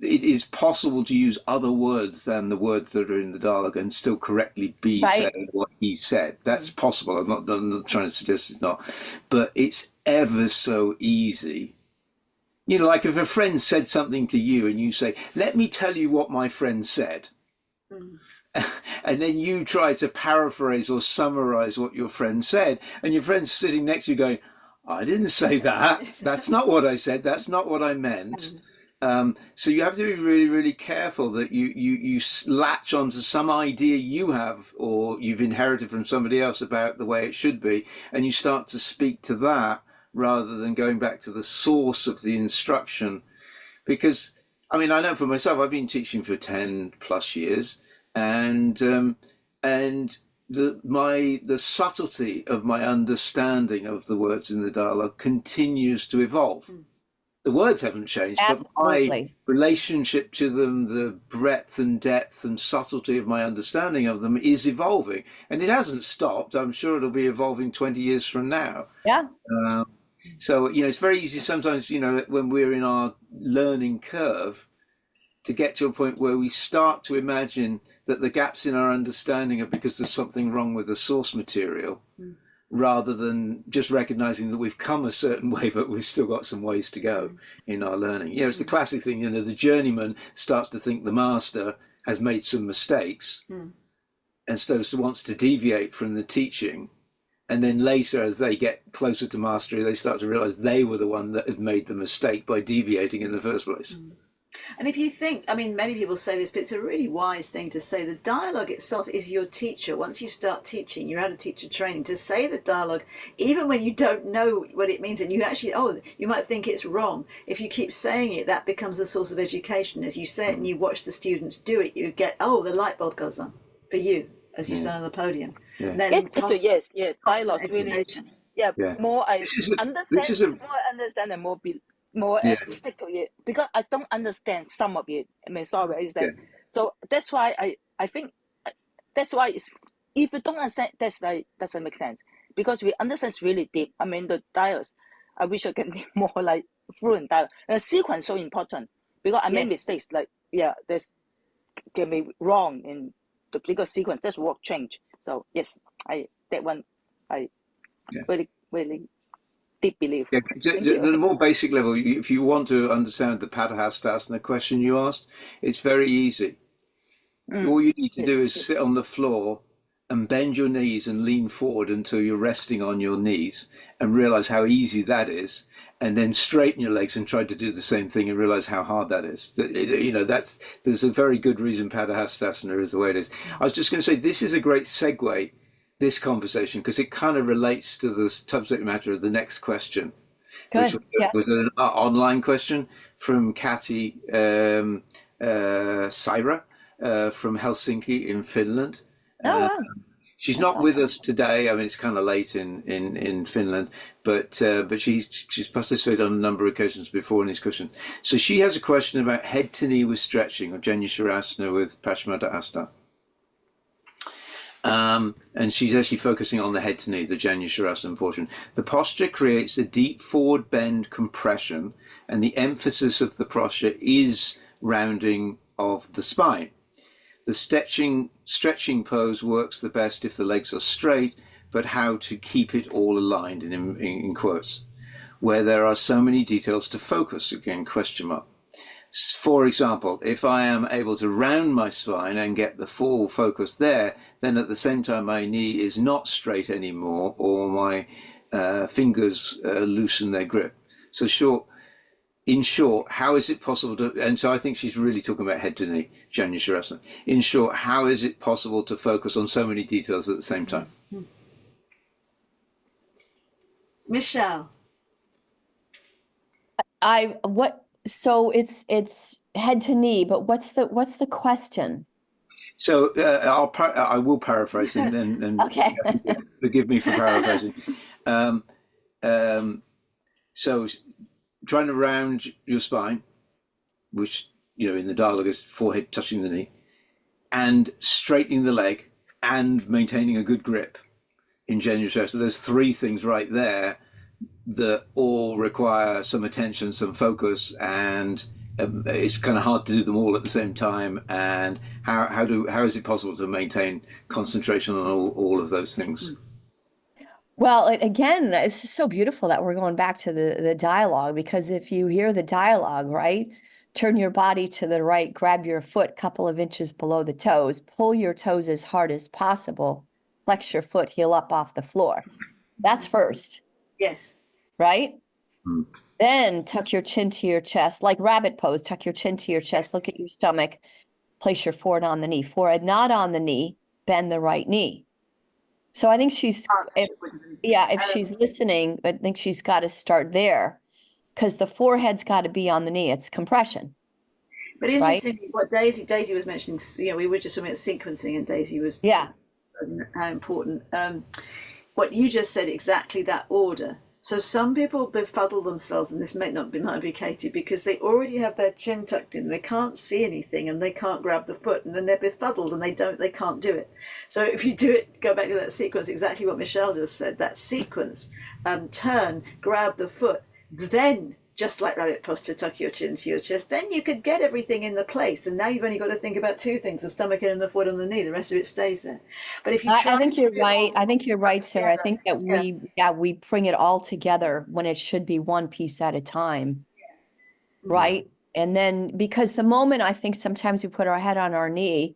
Speaker 4: It is possible to use other words than the words that are in the dialogue and still correctly be saying what he said. That's possible. I'm not trying to suggest it's not, but it's ever so easy. Like if a friend said something to you and you say, "Let me tell you what my friend said." And then you try to paraphrase or summarize what your friend said, and your friend's sitting next to you going, "I didn't say that. That's not what I said. That's not what I meant." So you have to be really, really careful that you latch onto some idea you have or you've inherited from somebody else about the way it should be, and you start to speak to that rather than going back to the source of the instruction. Because, I know for myself, I've been teaching for 10 plus years, and the subtlety of my understanding of the words in the dialogue continues to evolve. The words haven't changed, but my relationship to them, the breadth and depth and subtlety of my understanding of them is evolving, and it hasn't stopped. I'm sure it'll be evolving 20 years from now. So, it's very easy sometimes, when we're in our learning curve, to get to a point where we start to imagine that the gaps in our understanding are because there's something wrong with the source material, rather than just recognizing that we've come a certain way, but we've still got some ways to go in our learning. It's the classic thing, the journeyman starts to think the master has made some mistakes and so wants to deviate from the teaching. And then later, as they get closer to mastery, they start to realize they were the one that had made the mistake by deviating in the first place.
Speaker 1: And if you think, many people say this, but it's a really wise thing to say. The dialogue itself is your teacher. Once you start teaching, you're out of teacher training, to say the dialogue, even when you don't know what it means, and you actually, you might think it's wrong. If you keep saying it, that becomes a source of education. As you say it and you watch the students do it, you get, the light bulb goes on for you as you stand on the podium.
Speaker 5: Then dialogue really, more I understand, more I understand and more stick to it, because I don't understand some of it. Sorry, so that's why I think that's why it's if you don't understand, that's like doesn't make sense because we understand it's really deep. I mean, the dialogues. I wish I can be more like fluent dialogue. And the sequence so important because I made mistakes. Like there's can be wrong in the particular sequence. That's what change. So yes, that one I really deep belief.
Speaker 4: Yeah, the more basic level, if you want to understand the Padahastasana question you asked, it's very easy. All you need to do is sit on the floor and bend your knees and lean forward until you're resting on your knees and realize how easy that is. And then straighten your legs and try to do the same thing and realize how hard that is. You know, there's a very good reason Padahastasana is the way it is. I was just going to say, this is a great segue, this conversation, because it kind of relates to the subject matter of the next question.
Speaker 2: Good.
Speaker 4: Which was an online question from Kati Saira from Helsinki in Finland.
Speaker 2: Oh, wow.
Speaker 4: She's
Speaker 2: That's
Speaker 4: not
Speaker 2: awesome.
Speaker 4: with us today. I mean, it's kind of late in Finland, but she's participated on a number of occasions before in these questions. So she has a question about head to knee with stretching or Janusharasana with Paschimottanasana. And she's actually focusing on the head to knee, the Janusharasana portion. The posture creates a deep forward bend compression, and the emphasis of the posture is rounding of the spine. The stretching pose works the best if the legs are straight, but how to keep it all aligned in quotes, where there are so many details to focus, again, question mark. For example, if I am able to round my spine and get the full focus there, then at the same time my knee is not straight anymore or my fingers loosen their grip. So in short, how is it possible to, and so I think she's really talking about head to knee, Janusharasana. In short, how is it possible to focus on so many details at the same time?
Speaker 1: Michelle.
Speaker 2: So it's head to knee, but what's the question?
Speaker 4: So I will paraphrase and
Speaker 2: Okay.
Speaker 4: forgive me for paraphrasing. So trying to round your spine, which, you know, in the dialogue is forehead touching the knee, and straightening the leg and maintaining a good grip in Janusharasana. So there's three things right there that all require some attention, some focus, and it's kind of hard to do them all at the same time. And how is it possible to maintain concentration on all of those things?
Speaker 2: Well, again, it's just so beautiful that we're going back to the dialogue, because if you hear the dialogue, right, turn your body to the right, grab your foot a couple of inches below the toes, pull your toes as hard as possible, flex your foot, heel up off the floor. That's first.
Speaker 1: Yes.
Speaker 2: Right? Then tuck your chin to your chest, like rabbit pose, tuck your chin to your chest, look at your stomach, place your forehead on the knee. Forehead not on the knee, bend the right knee. So I think if she's listening, I think she's got to start there, because the forehead's got to be on the knee. It's compression.
Speaker 1: But interesting what Daisy was mentioning, you know, we were just talking about sequencing, and Daisy was how important. What you just said, exactly that order. So some people befuddle themselves, and this might be Katie, because they already have their chin tucked in, they can't see anything, and they can't grab the foot, and then they're befuddled and they can't do it. So if you do it, go back to that sequence, exactly what Michelle just said, that sequence, turn, grab the foot, then just like rabbit posture, tuck your chin to your chest, then you could get everything in the place. And now you've only got to think about two things, the stomach and the foot on the knee. The rest of it stays there. But if you try,
Speaker 2: I think you're right. I think you're right, Sarah. I think that we bring it all together when it should be one piece at a time. Right? And then, because the moment I think sometimes we put our head on our knee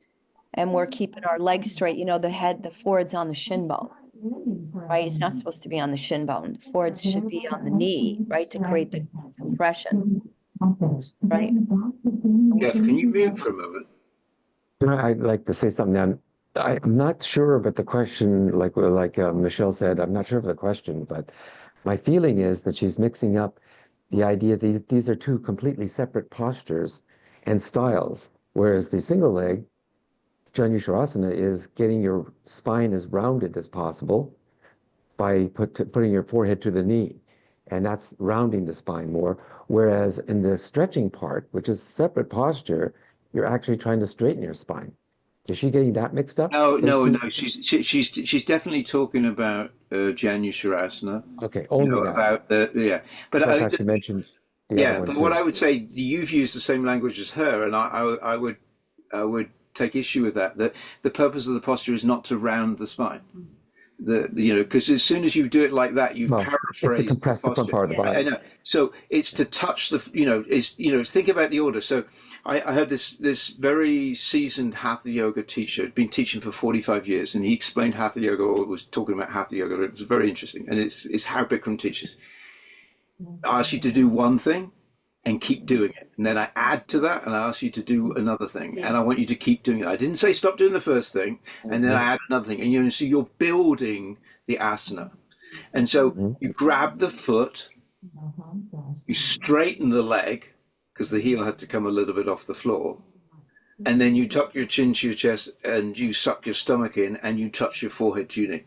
Speaker 2: and we're keeping our legs straight, you know, the forehead's on the shin bone. Right? It's not supposed to be on the shin bone. The forehead should be on the knee, right? To create the compression. Right?
Speaker 4: Jeff, can you mute for a moment?
Speaker 7: I'd like to say something. I'm not sure, but the question, like Michelle said, I'm not sure of the question, but my feeling is that she's mixing up the idea that these are two completely separate postures and styles, whereas the single leg, Janusharasana, is getting your spine as rounded as possible by putting your forehead to the knee, and that's rounding the spine more. Whereas in the stretching part, which is separate posture, you're actually trying to straighten your spine. Is she getting that mixed up?
Speaker 4: No,
Speaker 7: Those
Speaker 4: no,
Speaker 7: two?
Speaker 4: no. She's definitely talking about Janushirasana.
Speaker 7: Okay, only that.
Speaker 4: About yeah. But
Speaker 7: I thought she mentioned the other
Speaker 4: yeah,
Speaker 7: one
Speaker 4: but what
Speaker 7: too.
Speaker 4: I would say, you've used the same language as her, and I would take issue with that. That the purpose of the posture is not to round the spine. Because as soon as you do it like that, you've
Speaker 7: Well, it's to
Speaker 4: paraphrased the
Speaker 7: compress the front
Speaker 4: posture.
Speaker 7: part of the
Speaker 4: I
Speaker 7: body.
Speaker 4: know. So it's to touch it's think about the order. So I had this very seasoned Hatha yoga teacher, been teaching for 45 years, and he explained Hatha yoga, or was talking about Hatha yoga. It was very interesting, and it's how Bikram teaches. I ask you to do one thing and keep doing it. And then I add to that and I ask you to do another thing. And I want you to keep doing it. I didn't say stop doing the first thing and then I add another thing. And so you're building the asana. And so you grab the foot, you straighten the leg, because the heel has to come a little bit off the floor. And then you tuck your chin to your chest and you suck your stomach in and you touch your forehead to your knee.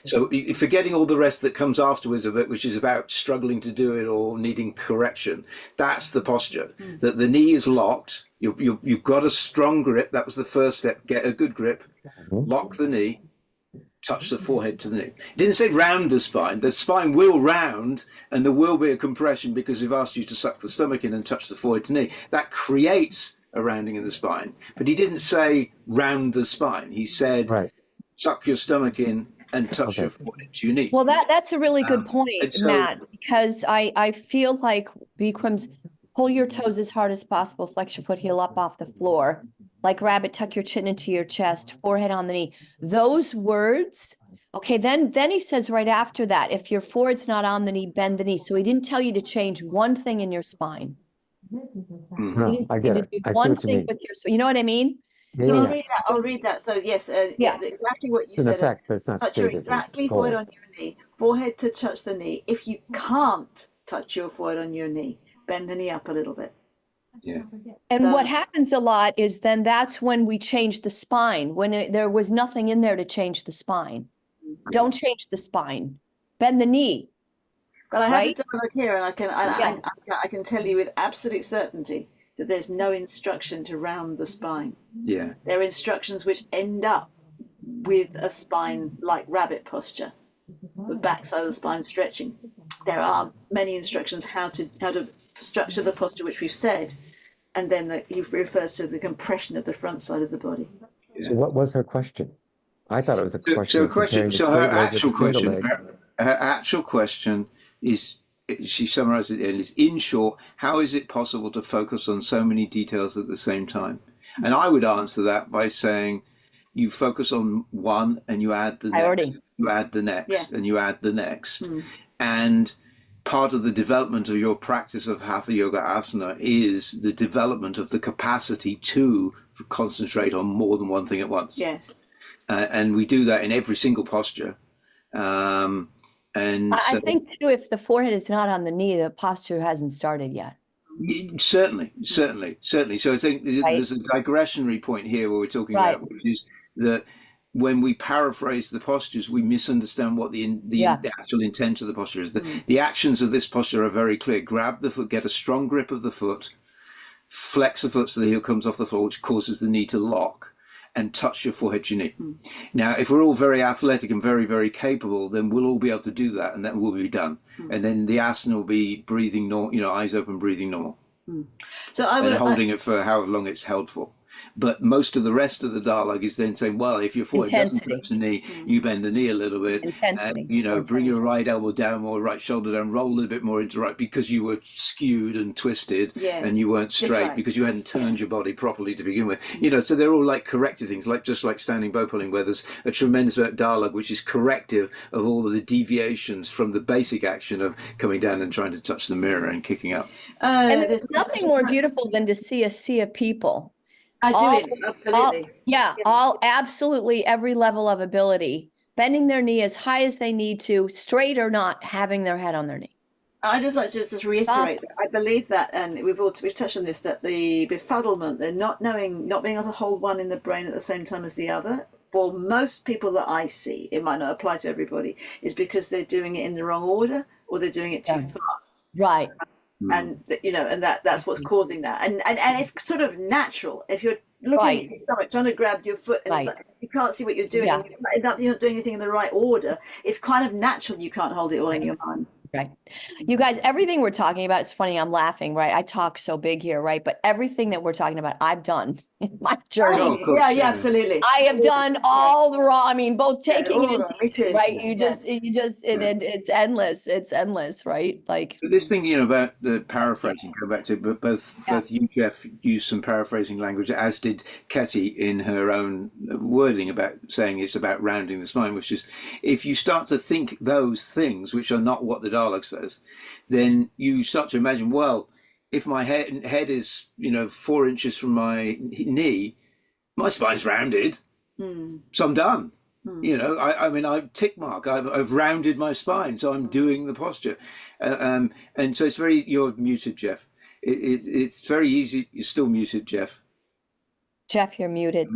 Speaker 4: So you're forgetting all the rest that comes afterwards of it, which is about struggling to do it or needing correction. That's the posture. That the knee is locked. You've got a strong grip. That was the first step. Get a good grip. Lock the knee. Touch the forehead to the knee. It didn't say round the spine. The spine will round and there will be a compression because we've asked you to suck the stomach in and touch the forehead to the knee. That creates a rounding in the spine. But he didn't say round the spine. He said suck your stomach in and touch your forehead to your knee.
Speaker 2: Well, that's a really good point,
Speaker 4: so,
Speaker 2: Matt, because I feel like Bikram's pull your toes as hard as possible, flex your foot heel up off the floor, like rabbit, tuck your chin into your chest, forehead on the knee. Those words, okay, then he says right after that, if your forehead's not on the knee, bend the knee. So he didn't tell you to change one thing in your spine.
Speaker 7: No, I get it. I see
Speaker 2: One
Speaker 7: what you
Speaker 2: thing
Speaker 7: mean.
Speaker 2: with your, you know what I mean?
Speaker 7: Yeah.
Speaker 1: I'll read that. So yes,
Speaker 2: Yeah.
Speaker 1: exactly what you
Speaker 7: It's an
Speaker 1: said.
Speaker 7: effect, but it's not
Speaker 1: Touch your
Speaker 7: stated.
Speaker 1: exactly forehead on your knee, forehead to touch the knee. If you can't touch your forehead on your knee, bend the knee up a little bit.
Speaker 4: Yeah.
Speaker 2: And
Speaker 1: So-
Speaker 2: what happens a lot is then that's when we change the spine, when there was nothing in there to change the spine. Don't change the spine. Bend the knee.
Speaker 1: But I
Speaker 2: Right?
Speaker 1: have the dialogue here, and I can tell you with absolute certainty that there's no instruction to round the spine.
Speaker 4: Yeah.
Speaker 1: There are instructions which end up with a spine like rabbit posture, the backside of the spine stretching. There are many instructions how to structure the posture, which we've said, and then he refers to the compression of the front side of the body.
Speaker 7: So what was her question? I thought it was a question of comparing the
Speaker 4: So
Speaker 7: straight
Speaker 4: her
Speaker 7: leg with the
Speaker 4: actual
Speaker 7: single
Speaker 4: question,
Speaker 7: leg.
Speaker 4: her actual question is, she summarized it and is, in short, how is it possible to focus on so many details at the same time? And I would answer that by saying you focus on one and you add the next, you add the next, and you add the next. And part of the development of your practice of Hatha Yoga Asana is the development of the capacity to concentrate on more than one thing at once.
Speaker 1: Yes.
Speaker 4: And we do that in every single posture. And
Speaker 2: I think too, if the forehead is not on the knee, the posture hasn't started yet.
Speaker 4: Certainly. So I think there's a digressionary point here where we're talking about, which is that when we paraphrase the postures, we misunderstand what the actual intent of the posture is. The actions of this posture are very clear. Grab the foot, get a strong grip of the foot, flex the foot so the heel comes off the floor, which causes the knee to lock, and touch your forehead to your knee. Now, if we're all very athletic and very, very capable, then we'll all be able to do that, and that will be done. And then the asana will be breathing normal, eyes open, breathing normal.
Speaker 1: So
Speaker 4: holding it for however long it's held for. But most of the rest of the dialogue is then saying, well, if your forehead doesn't touch the knee, you bend the knee a little bit. Bring your right elbow down or right shoulder down, roll a little bit more into right, because you were skewed and twisted and you weren't straight because you hadn't turned your body properly to begin with. So they're all like corrective things, just like standing bow pulling, where there's a tremendous amount of dialogue which is corrective of all of the deviations from the basic action of coming down and trying to touch the mirror and kicking up.
Speaker 2: And there's nothing more beautiful than to see a sea of people.
Speaker 1: Absolutely.
Speaker 2: All absolutely every level of ability, bending their knee as high as they need to, straight or not, having their head on their knee.
Speaker 1: I just like to just reiterate. I believe that, and we've touched on this, that the befuddlement, the not being able to hold one in the brain at the same time as the other, for most people that I see, it might not apply to everybody, is because they're doing it in the wrong order or they're doing it too fast.
Speaker 2: Right.
Speaker 1: and and that's what's causing that, and it's sort of natural if you're looking at your stomach trying to grab your foot, and it's like you can't see what you're doing, and you're not doing anything in the right order. It's kind of natural. You can't hold it all in your mind.
Speaker 2: Right. You guys, everything we're talking about, it's funny, I'm laughing, right? I talk so big here, right? But everything that we're talking about, I've done in my journey.
Speaker 1: Oh, yeah, absolutely.
Speaker 2: I have done all the wrong, I mean, both taking and teaching, right?
Speaker 1: Yes.
Speaker 2: It's endless. It's endless, right? Like
Speaker 4: But this thing, about the paraphrasing, go back to, but both you, Jeff, used some paraphrasing language, as did Ketty in her own wording about saying it's about rounding the spine, which is, if you start to think those things, which are not what the dialogue says, then you start to imagine, well, if my head is 4 inches from my knee, my spine's rounded, so I'm done. I mean, I tick mark. I've rounded my spine, so I'm doing the posture, and so it's very. You're muted, Jeff. It's very easy. You're still muted, Jeff.
Speaker 2: Jeff, you're muted.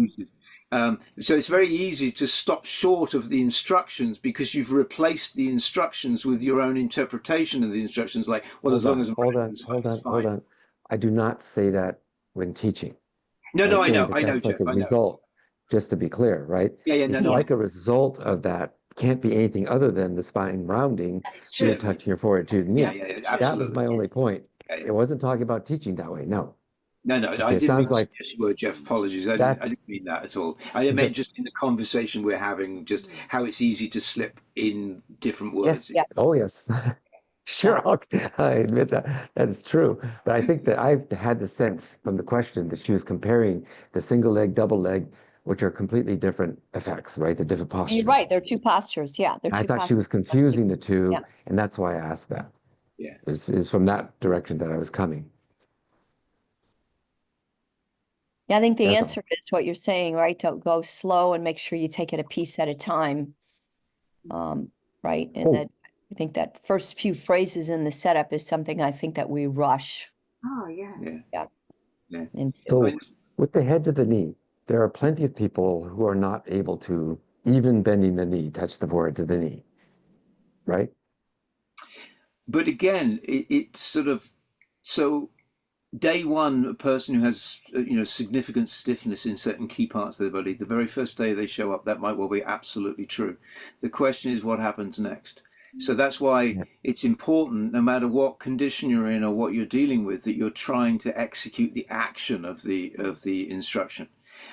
Speaker 4: So it's very easy to stop short of the instructions because you've replaced the instructions with your own interpretation of the instructions. Like, well, as long as I'm
Speaker 7: hold on. I do not say that when teaching.
Speaker 4: No, I know,
Speaker 7: that's
Speaker 4: Jeff.
Speaker 7: Like a result. Just to be clear, right? It's like a result of that. Can't be anything other than the spine rounding. So you're touching your forehead to the knee. That was my only point. It wasn't talking about teaching that way. No.
Speaker 4: No,
Speaker 7: Okay,
Speaker 4: I didn't mean
Speaker 7: like
Speaker 4: to word, Jeff. Apologies. I didn't mean that at all. I meant just in the conversation we're having, just how it's easy to slip in different words.
Speaker 7: Yes. Oh, yes. Sure, I admit that is true. But I think that I've had the sense from the question that she was comparing the single leg, double leg, which are completely different effects, right? The different postures.
Speaker 2: You're right. They're two postures. Yeah.
Speaker 7: I thought she was confusing the two, and that's why I asked that.
Speaker 4: Yeah.
Speaker 7: Is from that direction that I was coming.
Speaker 2: Yeah, I think the answer is what you're saying, right? Don't go slow and make sure you take it a piece at a time. Right. And that I think that first few phrases in the setup is something I think that we rush.
Speaker 1: Oh, yeah.
Speaker 7: So with the head to the knee, there are plenty of people who are not able to, even bending the knee, touch the forehead to the knee, right?
Speaker 4: But again, it's sort of, so day one, a person who has significant stiffness in certain key parts of their body, the very first day they show up, that might well be absolutely true. The question is what happens next. So that's why it's important, no matter what condition you're in or what you're dealing with, that you're trying to execute the action of the instruction.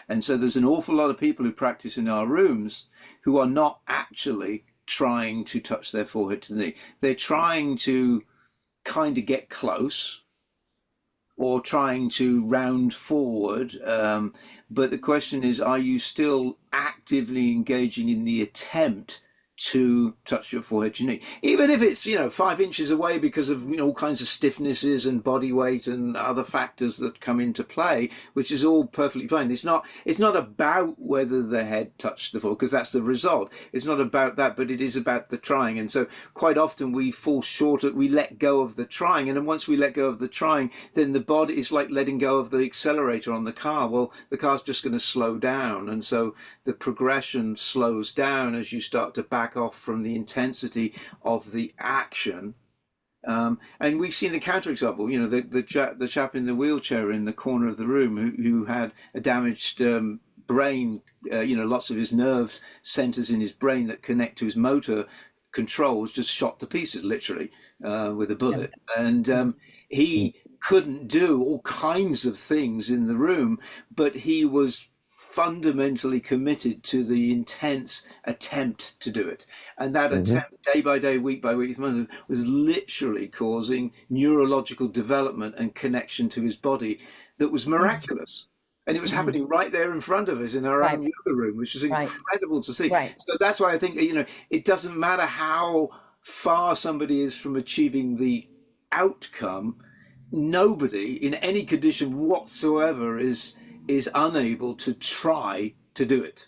Speaker 4: And so there's an awful lot of people who practice in our rooms who are not actually trying to touch their forehead to the knee. They're trying to kind of get close, or trying to round forward. But the question is, are you still actively engaging in the attempt to touch your forehead to your knee? Even if it's, 5 inches away because of, all kinds of stiffnesses and body weight and other factors that come into play, which is all perfectly fine. It's not about whether the head touched the floor, because that's the result. It's not about that, but it is about the trying. And so quite often we fall short we let go of the trying. And then once we let go of the trying, then the body is like letting go of the accelerator on the car. Well, the car's just going to slow down. And so the progression slows down as you start to back off from the intensity of the action. And we've seen the counterexample, the chap in the wheelchair in the corner of the room who had a damaged brain, lots of his nerve centers in his brain that connect to his motor controls just shot to pieces, literally, with a bullet. And he couldn't do all kinds of things in the room, but he was fundamentally committed to the intense attempt to do it. And that attempt, day by day, week by week, was literally causing neurological development and connection to his body that was miraculous. And it was happening right there in front of us in our own yoga room, which is incredible to see. So that's why I think, it doesn't matter how far somebody is from achieving the outcome. Nobody in any condition whatsoever is unable to try to do it.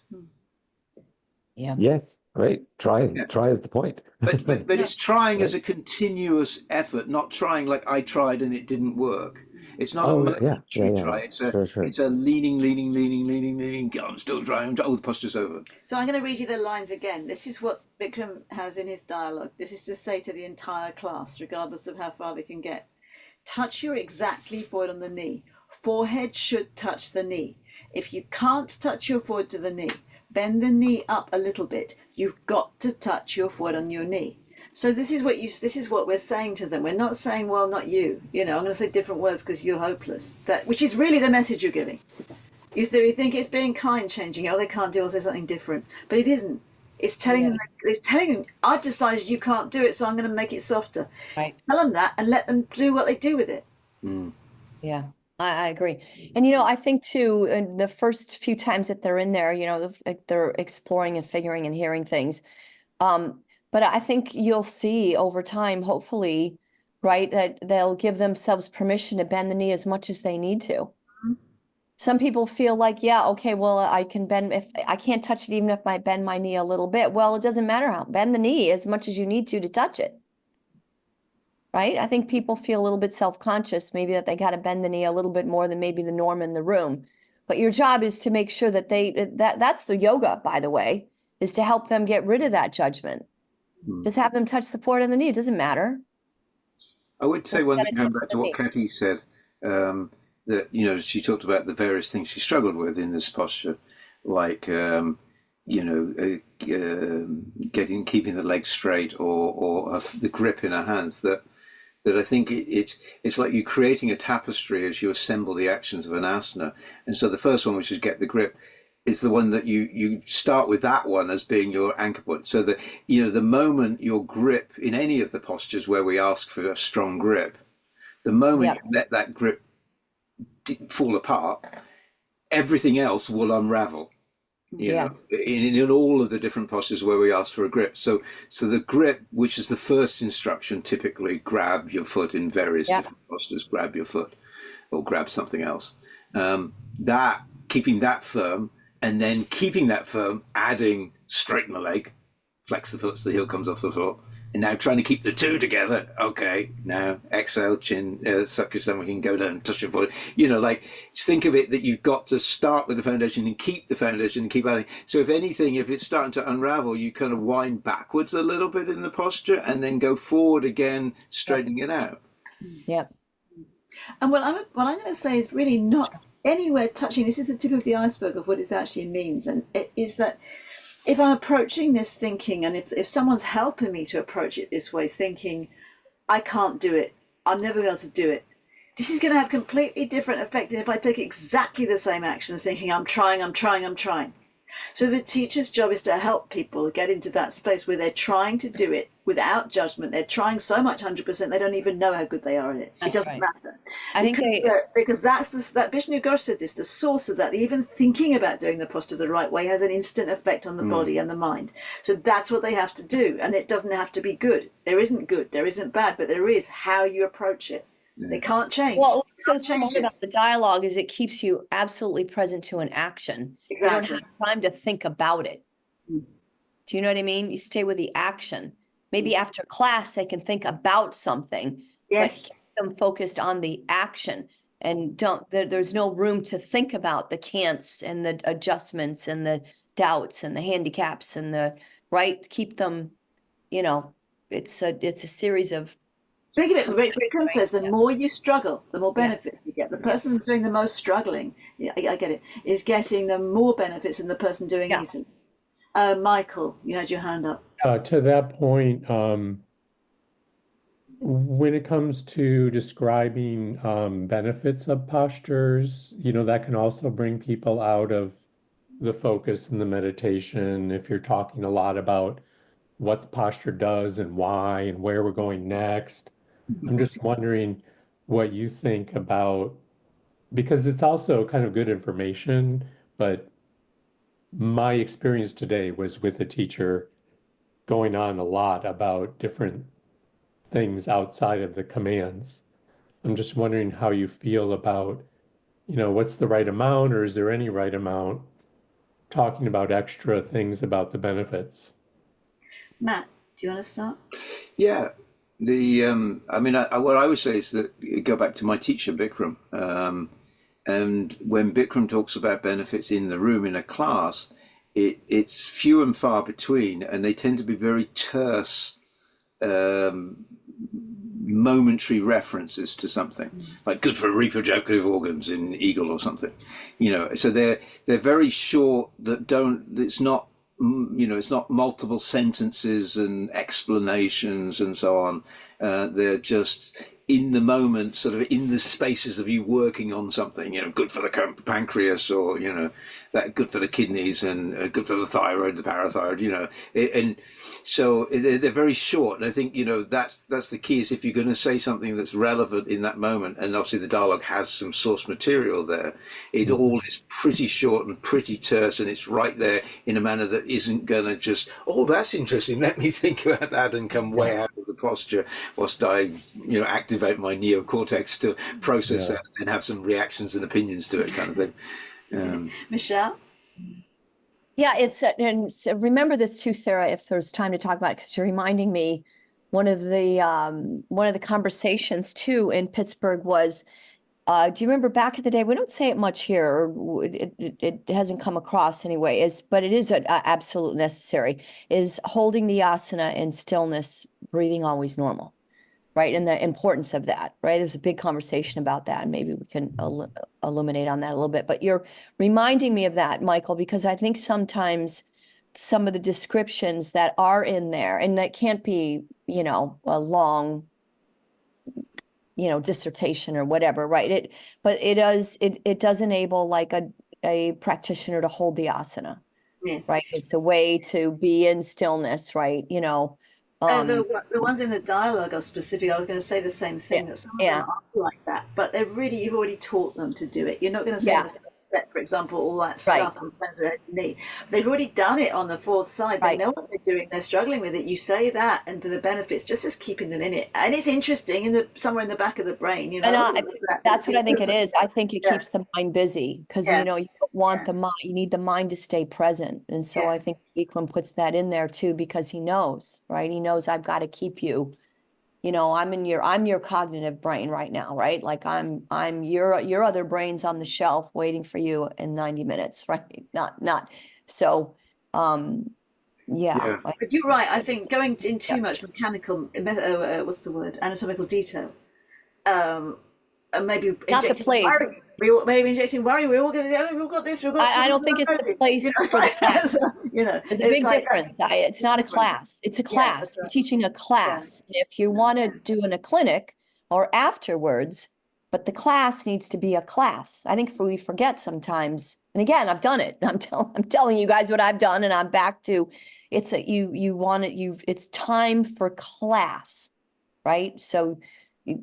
Speaker 2: Yeah.
Speaker 7: Yes. Right. Try is the point.
Speaker 4: but it's trying as a continuous effort, not trying like I tried and it didn't work. It's not a momentary try. It's a leaning. I'm still trying. Oh, the posture's over.
Speaker 1: So I'm going to read you the lines again. This is what Bikram has in his dialogue. This is to say to the entire class, regardless of how far they can get. touch your exactly forehead on the knee. Forehead should touch the knee. If you can't touch your forehead to the knee, bend the knee up a little bit. You've got to touch your forehead on your knee. So this is what we're saying to them. We're not saying, well, not you. You know, I'm going to say different words because you're hopeless. Which is really the message you're giving. You think it's being kind, changing. Oh, they can't do it. I'll say something different, but it isn't. It's telling them. It's telling them. I've decided you can't do it, so I'm going to make it softer.
Speaker 2: Right.
Speaker 1: Tell them that and let them do what they do with it.
Speaker 4: Mm.
Speaker 2: Yeah, I agree. And, you know, I think too, in the first few times that they're in there, you know, they're exploring and figuring and hearing things. But I think you'll see over time, hopefully, right, that they'll give themselves permission to bend the knee as much as they need to.
Speaker 1: Mm-hmm.
Speaker 2: Some people feel like, yeah, okay, well, I can bend, if I can't touch it, even if I bend my knee a little bit. Well, it doesn't matter how, bend the knee as much as you need to touch it. Right? I think people feel a little bit self-conscious, maybe that they got to bend the knee a little bit more than maybe the norm in the room. But your job is to make sure that that's the yoga, by the way, is to help them get rid of that judgment. Just have them touch the forehead and the knee. It doesn't matter.
Speaker 4: I would say one thing, going back to what Katie said, that, you know, she talked about the various things she struggled with in this posture, like, you know, keeping the legs straight, or the grip in her hands. That I think it's like you creating a tapestry as you assemble the actions of an asana. And so the first one, which is get the grip, is the one that you start with, that one as being your anchor point. So that, you know, the moment your grip in any of the postures where we ask for a strong grip, the moment you let that grip fall apart, everything else will unravel. You know, in all of the different postures where we ask for a grip. So the grip, which is the first instruction, typically grab your foot in various different postures, grab your foot or grab something else. That keeping that firm, and then keeping that firm, adding straighten the leg, flex the foot so the heel comes off the floor. And now trying to keep the two together. Okay, now exhale, chin, suck your stomach, and go down and touch your foot. You know, like, just think of it that you've got to start with the foundation and keep the foundation and keep adding. So if anything, if it's starting to unravel, you kind of wind backwards a little bit in the posture and then go forward again, straightening it out.
Speaker 2: Yep.
Speaker 1: And what I'm going to say is really not anywhere touching. This is the tip of the iceberg of what it actually means. And it is that if I'm approaching this thinking, and if someone's helping me to approach it this way, thinking, I can't do it, I'm never going to do it, this is going to have completely different effect than if I take exactly the same actions, thinking, I'm trying. So the teacher's job is to help people get into that space where they're trying to do it without judgment. They're trying so much 100%, they don't even know how good they are at it. It doesn't matter. Because that's that Vishnu Ghosh said this, the source of that, even thinking about doing the posture the right way has an instant effect on the body and the mind. So that's what they have to do. And it doesn't have to be good. There isn't good, there isn't bad, but there is how you approach it. They can't change.
Speaker 2: Well, what's so smart about the dialogue is it keeps you absolutely present to an action.
Speaker 1: Exactly.
Speaker 2: You don't have time to think about it. Do you know what I mean? You stay with the action. Maybe after class, they can think about something.
Speaker 1: Yes.
Speaker 2: But keep them focused on the action, and there's no room to think about the can'ts and the adjustments and the doubts and the handicaps and keep them, you know, it's a series of.
Speaker 1: Think of it, Rachel says, the more you struggle, the more benefits you get. The person doing the most struggling, I get it, is getting the more benefits than the person doing easy. Michael, you had your hand up.
Speaker 3: To that point, when it comes to describing benefits of postures, you know, that can also bring people out of the focus and the meditation. If you're talking a lot about what the posture does and why and where we're going next, I'm just wondering what you think about, because it's also kind of good information, but my experience today was with a teacher going on a lot about different things outside of the commands. I'm just wondering how you feel about, you know, what's the right amount, or is there any right amount, talking about extra things about the benefits.
Speaker 1: Matt, do you want to start?
Speaker 4: Yeah. What I would say is that you go back to my teacher, Bikram. And when Bikram talks about benefits in the room in a class, it's few and far between, and they tend to be very terse, momentary references to something, like good for reproductive organs in eagle or something, so they're very short, it's not, it's not multiple sentences and explanations and so on. They're just in the moment, sort of in the spaces of you working on something, good for the pancreas, or, that good for the kidneys, and good for the thyroid, the parathyroid, and so they're very short. And I think, that's the key, is if you're going to say something that's relevant in that moment, and obviously the dialogue has some source material there, it all is pretty short and pretty terse, and it's right there in a manner that isn't going to just, oh, that's interesting, let me think about that, and come way out of the posture whilst I, activate my neocortex to process that and have some reactions and opinions to it, kind of thing.
Speaker 1: Michelle?
Speaker 2: Yeah, and so remember this too, Sarah, if there's time to talk about it, because you're reminding me, one of the conversations too in Pittsburgh was, do you remember back in the day, we don't say it much here, or it hasn't come across anyway, but it is absolute necessary, is holding the asana in stillness, breathing always normal. Right, and the importance of that, right? There's a big conversation about that, and maybe we can illuminate on that a little bit. But you're reminding me of that, Michael, because I think sometimes some of the descriptions that are in there, and that can't be, a long, dissertation or whatever, right? But it does enable like a practitioner to hold the asana, right? It's a way to be in stillness, right?
Speaker 1: The ones in the dialogue are specific. I was going to say the same thing, that some of them are like that, but you've already taught them to do it. You're not going to say in the first step, for example, all that stuff and stands their head to knee. They've already done it on the fourth side. They know what they're doing. They're struggling with it. You say that, and the benefits just as keeping them in it. And it's interesting somewhere in the back of the brain.
Speaker 2: That's what I think it is. I think it keeps the mind busy, because you don't want the mind. You need the mind to stay present, and so I think Bikram puts that in there too, because he knows, right? He knows I've got to keep you. I'm your cognitive brain right now, right? Like I'm your other brain's on the shelf waiting for you in 90 minutes, right? Not so.
Speaker 1: But you're right. I think going in too much mechanical, what's the word? Anatomical detail. And maybe
Speaker 2: not the place.
Speaker 1: Maybe injecting worry. We've all got this.
Speaker 2: I don't think it's the place for the class. There's a big difference. It's not a class. It's a class. You're teaching a class. And if you want to do in a clinic or afterwards, but the class needs to be a class. I think we forget sometimes. And again, I've done it. I'm telling you guys what I've done, and I'm back to it's it's time for class, right? So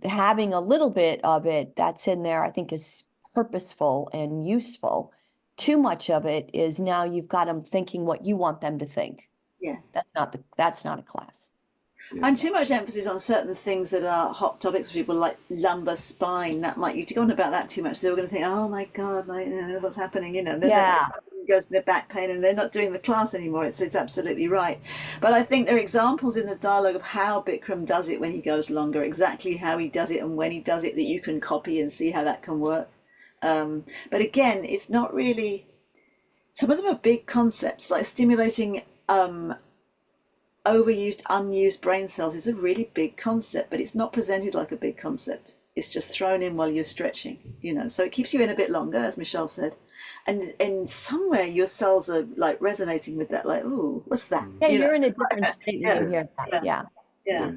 Speaker 2: having a little bit of it that's in there, I think, is purposeful and useful. Too much of it is now you've got them thinking what you want them to think. That's not a class.
Speaker 1: And too much emphasis on certain things that are hot topics for people, like lumbar spine. That might, you go on about that too much, they're going to think, oh my God, what's happening? Then it goes to their back pain, and they're not doing the class anymore. It's absolutely right. But I think there are examples in the dialogue of how Bikram does it when he goes longer, exactly how he does it and when he does it, that you can copy and see how that can work. But again, it's not really, some of them are big concepts, like stimulating overused, unused brain cells is a really big concept, but it's not presented like a big concept. It's just thrown in while you're stretching, so it keeps you in a bit longer, as Michelle said. And somewhere your cells are like resonating with that, like, ooh, what's that?
Speaker 2: Yeah, you're in a different state when you hear that. Yeah.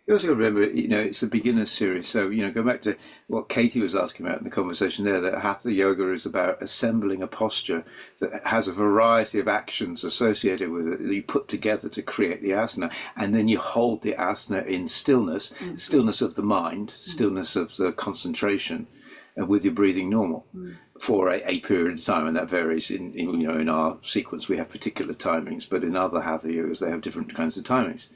Speaker 4: You also got to remember, it's a beginner series. So, go back to what Katie was asking about in the conversation there, that Hatha Yoga is about assembling a posture that has a variety of actions associated with it that you put together to create the asana. And then you hold the asana in stillness, stillness of the mind, stillness of the concentration, with your breathing normal for a period of time. And that varies in our sequence. We have particular timings, but in other Hatha Yogas, they have different kinds of timings.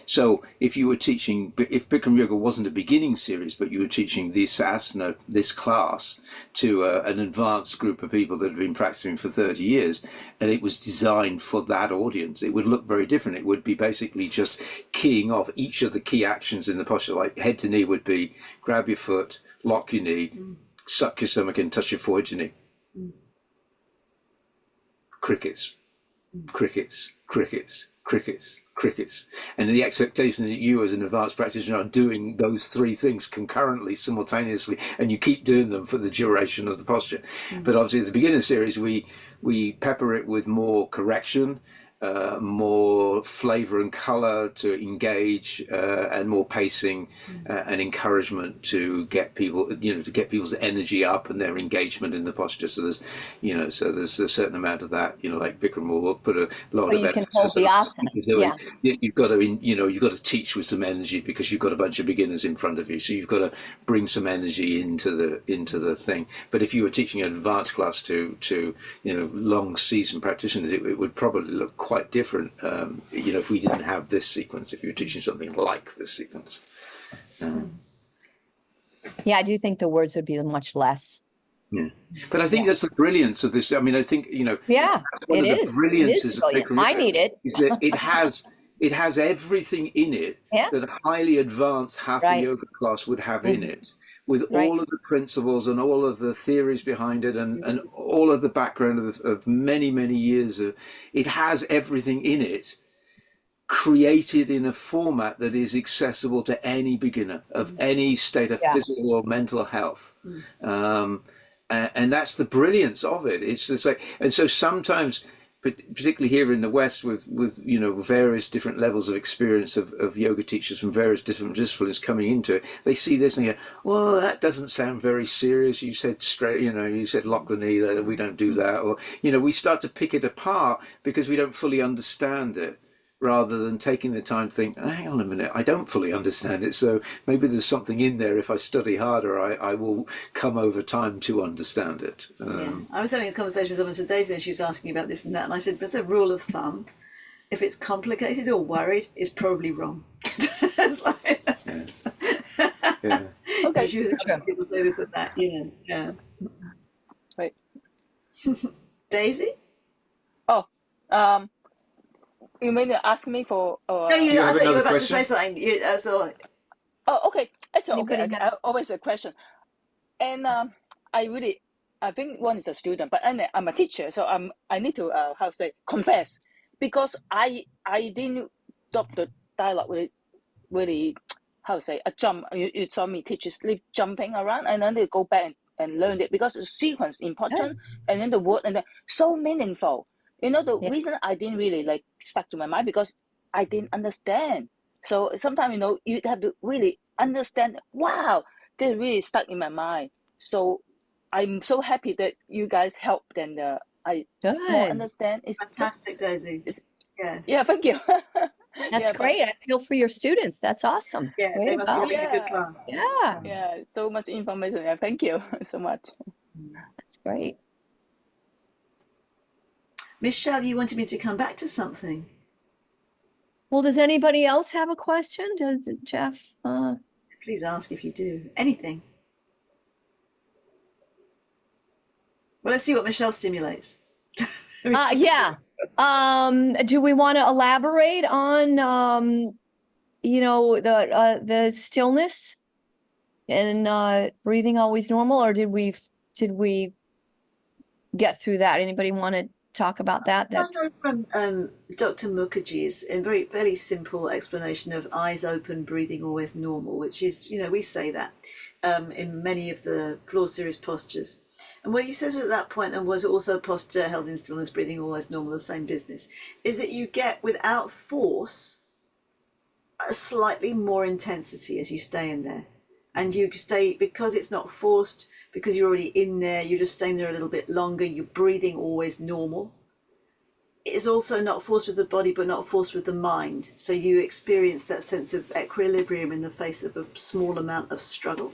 Speaker 4: So if you were teaching, if Bikram Yoga wasn't a beginning series, but you were teaching this asana, this class, to an advanced group of people that have been practicing for 30 years, and it was designed for that audience, it would look very different. It would be basically just keying off each of the key actions in the posture. Like head to knee would be grab your foot, lock your knee, suck your stomach and touch your forehead to knee. Crickets, crickets, crickets, crickets, crickets. And the expectation that you as an advanced practitioner are doing those three things concurrently, simultaneously, and you keep doing them for the duration of the posture. But obviously as a beginner series, we pepper it with more correction, more flavor and color to engage, and more pacing and encouragement to get people, to get people's energy up and their engagement in the posture. So there's a certain amount of that, like Bikram will put a lot of
Speaker 2: you can
Speaker 4: emphasis
Speaker 2: hold the
Speaker 4: on.
Speaker 2: asana.
Speaker 4: You've got to, you've got to teach with some energy because you've got a bunch of beginners in front of you. So you've got to bring some energy into the thing. But if you were teaching an advanced class to long seasoned practitioners, it would probably look quite different, if we didn't have this sequence, if you were teaching something like this sequence.
Speaker 2: Yeah, I do think the words would be much less.
Speaker 4: Yeah, but I think that's the brilliance of this. I mean, I think
Speaker 2: Yeah,
Speaker 4: one
Speaker 2: it
Speaker 4: of the
Speaker 2: is. It
Speaker 4: brilliances
Speaker 2: is
Speaker 4: of
Speaker 2: brilliant. I need it.
Speaker 4: is that it has everything in it that a highly advanced hatha yoga class would have in it, with all of the principles and all of the theories behind it, and all of the background of many, many years. It has everything in it, created in a format that is accessible to any beginner of any state of physical or mental health. And that's the brilliance of it. It's just like, and so sometimes, particularly here in the West, with various different levels of experience of yoga teachers from various different disciplines coming into it, they see this and go, well, that doesn't sound very serious. You said straight, you said lock the knee, that we don't do that. Or, we start to pick it apart because we don't fully understand it, rather than taking the time to think, hang on a minute, I don't fully understand it, so maybe there's something in there. If I study harder, I will come over time to understand it.
Speaker 1: I was having a conversation with someone today, and she was asking about this and that, and I said, as a rule of thumb, if it's complicated or worried, it's probably wrong. It's like,
Speaker 5: Okay.
Speaker 1: She was asking people say this and that,
Speaker 5: Right.
Speaker 1: Daisy?
Speaker 5: Oh, you mean to ask me for?
Speaker 1: No, you. I thought you were about to say something.
Speaker 5: Oh, okay. It's okay.
Speaker 2: Anybody
Speaker 5: I always a question, and I think one is a student, but I'm a teacher, so I need to confess, because I didn't stop the dialogue really a jump. You saw me teachers sleep jumping around, and then they go back and learn it, because the sequence important, and then the word, and then so meaningful. The reason I didn't really stuck to my mind, because I didn't understand. So sometimes you have to really understand. Wow, they really stuck in my mind. So I'm so happy that you guys helped, and I more understand. It's
Speaker 1: fantastic, Daisy.
Speaker 5: Yeah, thank you.
Speaker 2: That's great. I feel for your students. That's awesome.
Speaker 1: Yeah, they must be having a good class.
Speaker 5: Yeah, so much information. Yeah, thank you so much.
Speaker 2: That's great.
Speaker 1: Michelle, you wanted me to come back to something.
Speaker 2: Well, does anybody else have a question? Does Jeff?
Speaker 1: Please ask if you do. Anything. Well, let's see what Michelle stimulates.
Speaker 2: Yeah. Do we want to elaborate on, the stillness and breathing always normal, or did we get through that? Anybody want to talk about that?
Speaker 1: I know from Dr. Mukherjee's a fairly simple explanation of eyes open, breathing always normal, which is, we say that in many of the floor series postures. And what he says at that point, and was also posture, held in stillness, breathing always normal, the same business, is that you get, without force, a slightly more intensity as you stay in there. And you stay, because it's not forced, because you're already in there, you're just staying there a little bit longer, you're breathing always normal. It's also not forced with the body, but not forced with the mind. So you experience that sense of equilibrium in the face of a small amount of struggle.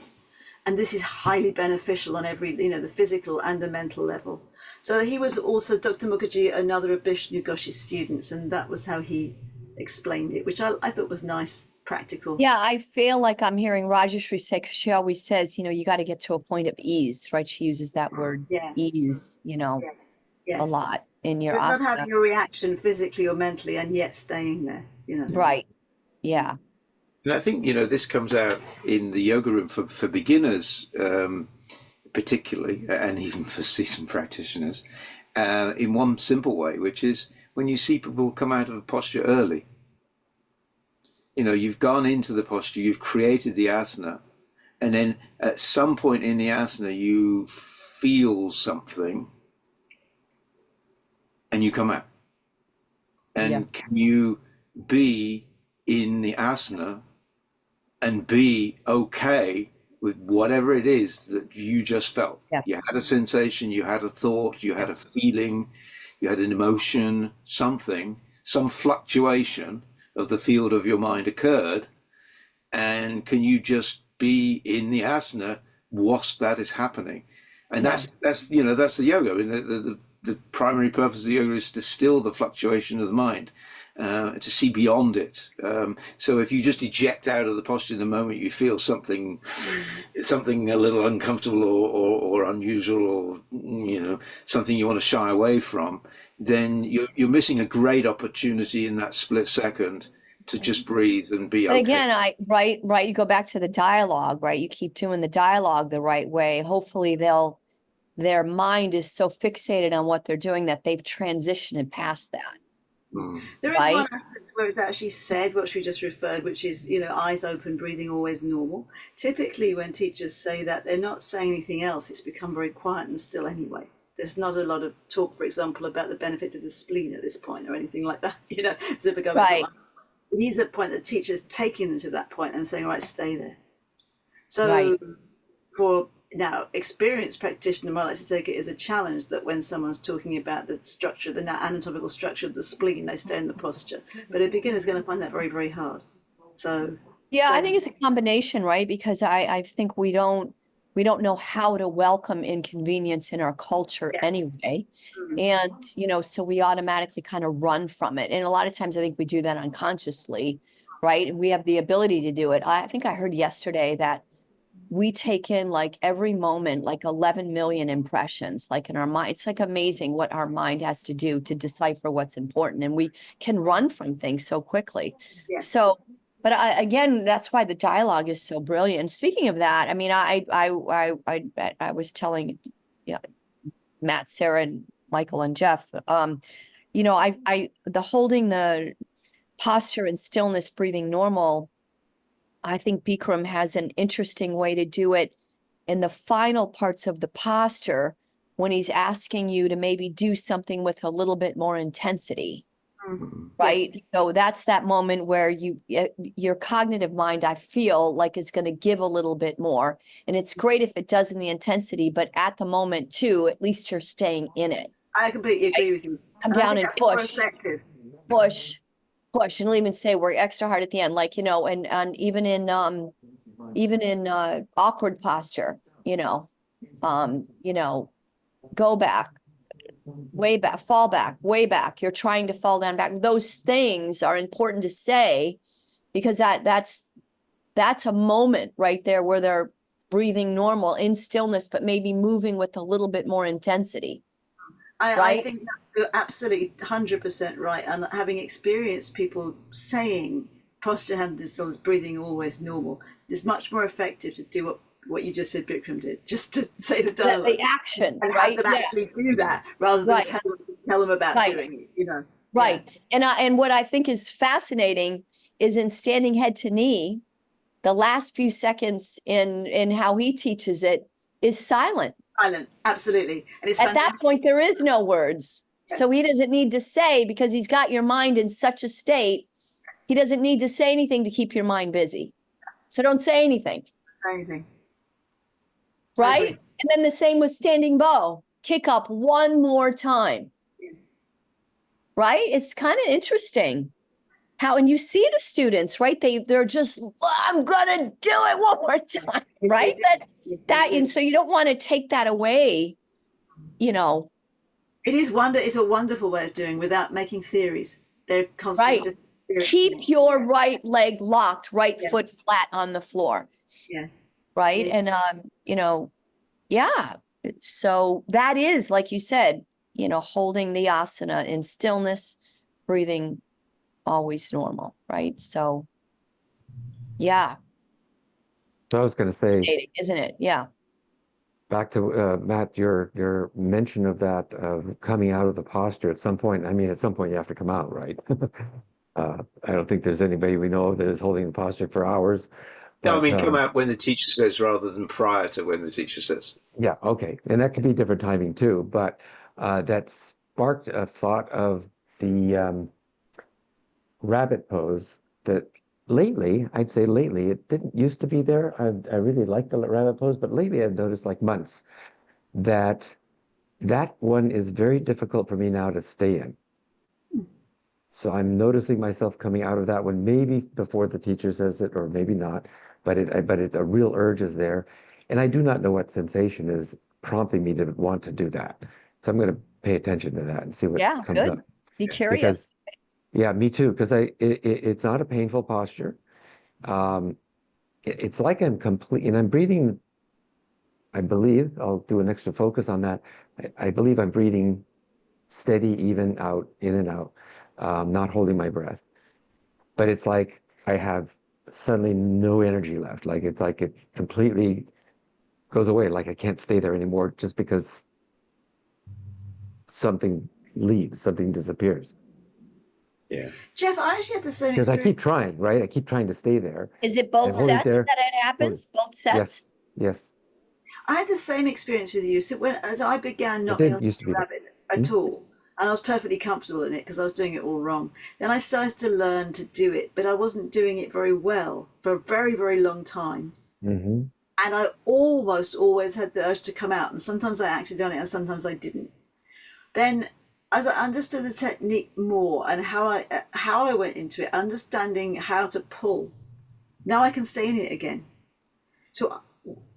Speaker 1: And this is highly beneficial on every, the physical and the mental level. So he was also, Dr. Mukherjee, another of Vishnu Ghosh's students, and that was how he explained it, which I thought was nice, practical.
Speaker 2: Yeah, I feel like I'm hearing Rajeshri say, because she always says, you got to get to a point of ease, right? She uses that word ease, a lot in your asana.
Speaker 1: It's not having a reaction physically or mentally and yet staying there,
Speaker 2: Right. Yeah.
Speaker 4: And I think, this comes out in the yoga room for beginners, particularly, and even for seasoned practitioners, in one simple way, which is when you see people come out of a posture early. You know, you've gone into the posture, you've created the asana, and then at some point in the asana, you feel something and you come out. And can you be in the asana and be okay with whatever it is that you just felt?
Speaker 2: Yeah.
Speaker 4: You had a sensation, you had a thought, you had a feeling, you had an emotion, something, some fluctuation of the field of your mind occurred. And can you just be in the asana whilst that is happening? And that's you know, that's the yoga. I mean, the primary purpose of the yoga is to still the fluctuation of the mind, to see beyond it. So if you just eject out of the posture the moment you feel something a little uncomfortable or unusual, or you know, something you want to shy away from, then you're missing a great opportunity in that split second to just breathe and be
Speaker 2: But
Speaker 4: okay.
Speaker 2: again, right, you go back to the dialogue, right? You keep doing the dialogue the right way. Hopefully their mind is so fixated on what they're doing that they've transitioned past that.
Speaker 1: There is one aspect where it's actually said, which we just referred, which is, you know, eyes open, breathing always normal. Typically when teachers say that, they're not saying anything else. It's become very quiet and still anyway. There's not a lot of talk, for example, about the benefit of the spleen at this point or anything like that, you know. So if we go
Speaker 2: Right.
Speaker 1: it is a point that teachers taking them to that point and saying, right, stay there. So
Speaker 2: Right.
Speaker 1: for now, experienced practitioner might like to take it as a challenge that when someone's talking about the structure, the anatomical structure of the spleen, they stay in the posture. But a beginner's going to find that very, very hard. So
Speaker 2: yeah, I think it's a combination, right? Because I think we don't know how to welcome inconvenience in our culture anyway. And, you know, so we automatically kind of run from it. And a lot of times I think we do that unconsciously, right? We have the ability to do it. I think I heard yesterday that we take in like every moment, like 11 million impressions, like in our mind. It's like amazing what our mind has to do to decipher what's important. And we can run from things so quickly. So, but again, that's why the dialogue is so brilliant. Speaking of that, I mean, I was telling, yeah, Matt, Sarah, and Michael and Jeff, you know, the holding the posture and stillness, breathing normal. I think Bikram has an interesting way to do it in the final parts of the posture when he's asking you to maybe do something with a little bit more intensity. Right. Yes. So that's that moment where your cognitive mind, I feel like, is going to give a little bit more. And it's great if it does in the intensity, but at the moment too, at least you're staying in it.
Speaker 1: I completely agree with you.
Speaker 2: Come down and push, and even say work extra hard at the end, like, you know, and even in awkward posture, you know, go back, way back, fall back, way back. You're trying to fall down back. Those things are important to say because that's a moment right there where they're breathing normal in stillness, but maybe moving with a little bit more intensity.
Speaker 1: I think you're absolutely 100% right. And having experienced people saying posture hand and stillness, breathing always normal, it's much more effective to do what you just said Bikram did, just to say the dialogue.
Speaker 2: The action,
Speaker 1: and
Speaker 2: right?
Speaker 1: have them actually do that rather than tell them about doing it, you know.
Speaker 2: Right. Yeah. And what I think is fascinating is in standing head to knee, the last few seconds in how he teaches it is silent.
Speaker 1: Silent, absolutely. And it's
Speaker 2: at that point, there is no words. So he doesn't need to say, because he's got your mind in such a state, he doesn't need to say anything to keep your mind busy. So don't say anything. Right? And then the same with standing bow. Kick up one more time.
Speaker 1: Yes.
Speaker 2: Right? It's kind of interesting how, and you see the students, right? They're just, I'm gonna do it one more time, right? And so you don't want to take that away, you know.
Speaker 1: It's a wonderful way of doing without making theories. They're constantly
Speaker 2: keep your right leg locked, right foot flat on the floor.
Speaker 1: Yeah.
Speaker 2: Right. And you know, so that is, like you said, you know, holding the asana in stillness, breathing always normal, right? So yeah.
Speaker 7: So I was going to say,
Speaker 2: isn't it? Yeah.
Speaker 7: Back to Matt, your mention of that, of coming out of the posture at some point. I mean, at some point you have to come out, right? I don't think there's anybody we know that is holding the posture for hours.
Speaker 4: No, I
Speaker 7: But
Speaker 4: mean, come out when the teacher says rather than prior to when the teacher says.
Speaker 7: yeah, okay. And that could be different timing too. But that sparked a thought of the rabbit pose that lately, I'd say lately, it didn't used to be there. I really like the rabbit pose, but lately I've noticed, like months, that that one is very difficult for me now to stay in. So I'm noticing myself coming out of that one, maybe before the teacher says it, or maybe not, but it's a real urge is there. And I do not know what sensation is prompting me to want to do that. So I'm going to pay attention to that and see what
Speaker 2: Yeah,
Speaker 7: comes
Speaker 2: good.
Speaker 7: up.
Speaker 2: Be
Speaker 7: Because,
Speaker 2: curious.
Speaker 7: yeah, me too, because it's not a painful posture. It's like I'm complete, and I'm breathing, I believe, I'll do an extra focus on that. I believe I'm breathing steady, even out, in and out, not holding my breath. But it's like I have suddenly no energy left. Like it's like it completely goes away. Like I can't stay there anymore just because something leaves, something disappears.
Speaker 4: Yeah.
Speaker 1: Jeff, I actually had the same
Speaker 7: Because I keep
Speaker 1: experience.
Speaker 7: trying, right? I keep trying to stay there.
Speaker 2: Is it both
Speaker 7: And hold it
Speaker 2: sets
Speaker 7: there.
Speaker 2: that it happens? Both sets?
Speaker 7: Yes, yes.
Speaker 1: I had the same experience with you. So as I began not
Speaker 7: It
Speaker 1: being
Speaker 7: didn't
Speaker 1: able to
Speaker 7: used to be that.
Speaker 1: rabbit at all, and I was perfectly comfortable in it because I was doing it all wrong. Then I started to learn to do it, but I wasn't doing it very well for a very, very long time.
Speaker 7: Mm-hmm.
Speaker 1: And I almost always had the urge to come out, and sometimes I actually done it, and sometimes I didn't. Then, as I understood the technique more and how I went into it, understanding how to pull, now I can stay in it again. So,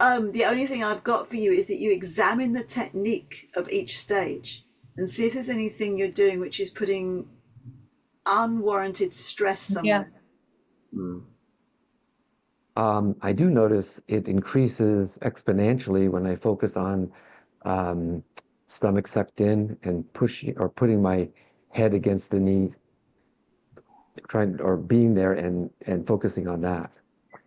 Speaker 1: the only thing I've got for you is that you examine the technique of each stage and see if there's anything you're doing which is putting unwarranted stress
Speaker 2: Yeah.
Speaker 1: somewhere.
Speaker 7: I do notice it increases exponentially when I focus on stomach sucked in and pushing or putting my head against the knees, trying or being there and focusing on that.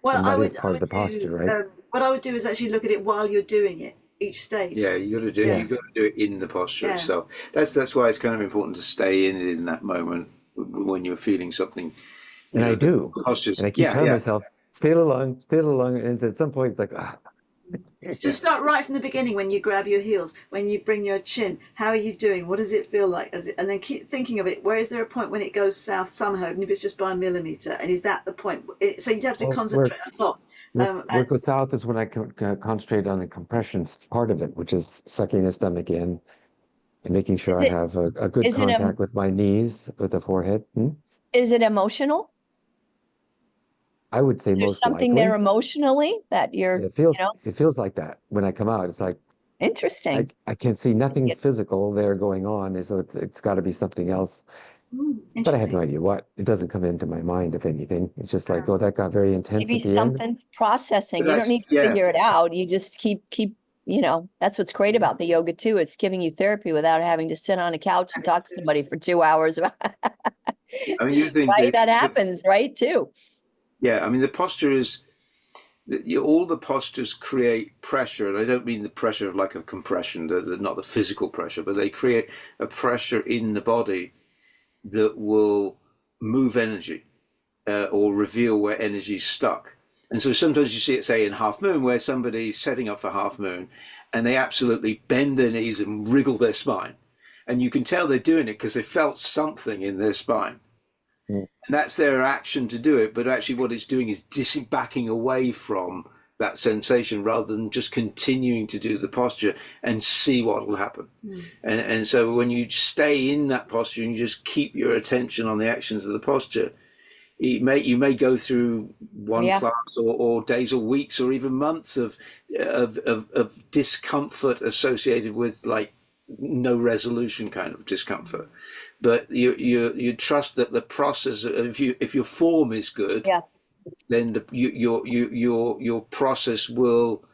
Speaker 1: Well,
Speaker 7: And that is part of the
Speaker 1: do,
Speaker 7: posture, right?
Speaker 1: what I would do is actually look at it while you're doing it, each stage.
Speaker 4: Yeah, you got to do
Speaker 1: Yeah.
Speaker 4: you got to do it in the posture
Speaker 1: Yeah.
Speaker 4: itself. That's why it's kind of important to stay in it in that moment when you're feeling something.
Speaker 7: And I do.
Speaker 4: Postures.
Speaker 7: And I keep
Speaker 4: Yeah,
Speaker 7: telling
Speaker 4: yeah.
Speaker 7: myself, stay along, and at some point it's like,
Speaker 1: Just start right from the beginning when you grab your heels, when you bring your chin. How are you doing? What does it feel like? And then keep thinking of it. Where is there a point when it goes south somehow, even if it's just by a millimeter? And is that the point? So you'd have to
Speaker 7: Well,
Speaker 1: concentrate a lot.
Speaker 7: where it goes south is when I concentrate on the compression part of it, which is sucking the stomach in and making sure I have a good
Speaker 2: is it,
Speaker 7: contact with my knees, with the forehead.
Speaker 2: Is it emotional?
Speaker 7: I would say
Speaker 2: Is there
Speaker 7: most
Speaker 2: something
Speaker 7: likely.
Speaker 2: there emotionally that you're,
Speaker 7: It feels like that when I come out. It's like
Speaker 2: interesting.
Speaker 7: I can see nothing physical there going on, so it's got to be something else. But I have no idea what. It doesn't come into my mind, if anything. It's just like, oh, that got very intense
Speaker 2: Maybe
Speaker 7: at the end.
Speaker 2: something's processing.
Speaker 4: But
Speaker 2: You don't need to
Speaker 4: yeah.
Speaker 2: figure it out. You just keep, that's what's great about the yoga too. It's giving you therapy without having to sit on a couch and talk to somebody for 2 hours about
Speaker 4: I mean, you think
Speaker 2: right? That happens, right? Too.
Speaker 4: Yeah, I mean, the posture is all the postures create pressure, and I don't mean the pressure of like a compression, not the physical pressure, but they create a pressure in the body that will move energy or reveal where energy's stuck. And so sometimes you see it, say, in half moon, where somebody's setting up for half moon and they absolutely bend their knees and wriggle their spine. And you can tell they're doing it because they felt something in their spine. And that's their action to do it. But actually what it's doing is backing away from that sensation rather than just continuing to do the posture and see what will happen. And so when you stay in that posture and you just keep your attention on the actions of the posture, you may go through one class or days or weeks or even months of discomfort associated with like no resolution kind of discomfort. But you trust that the process, if your form is good, then your process will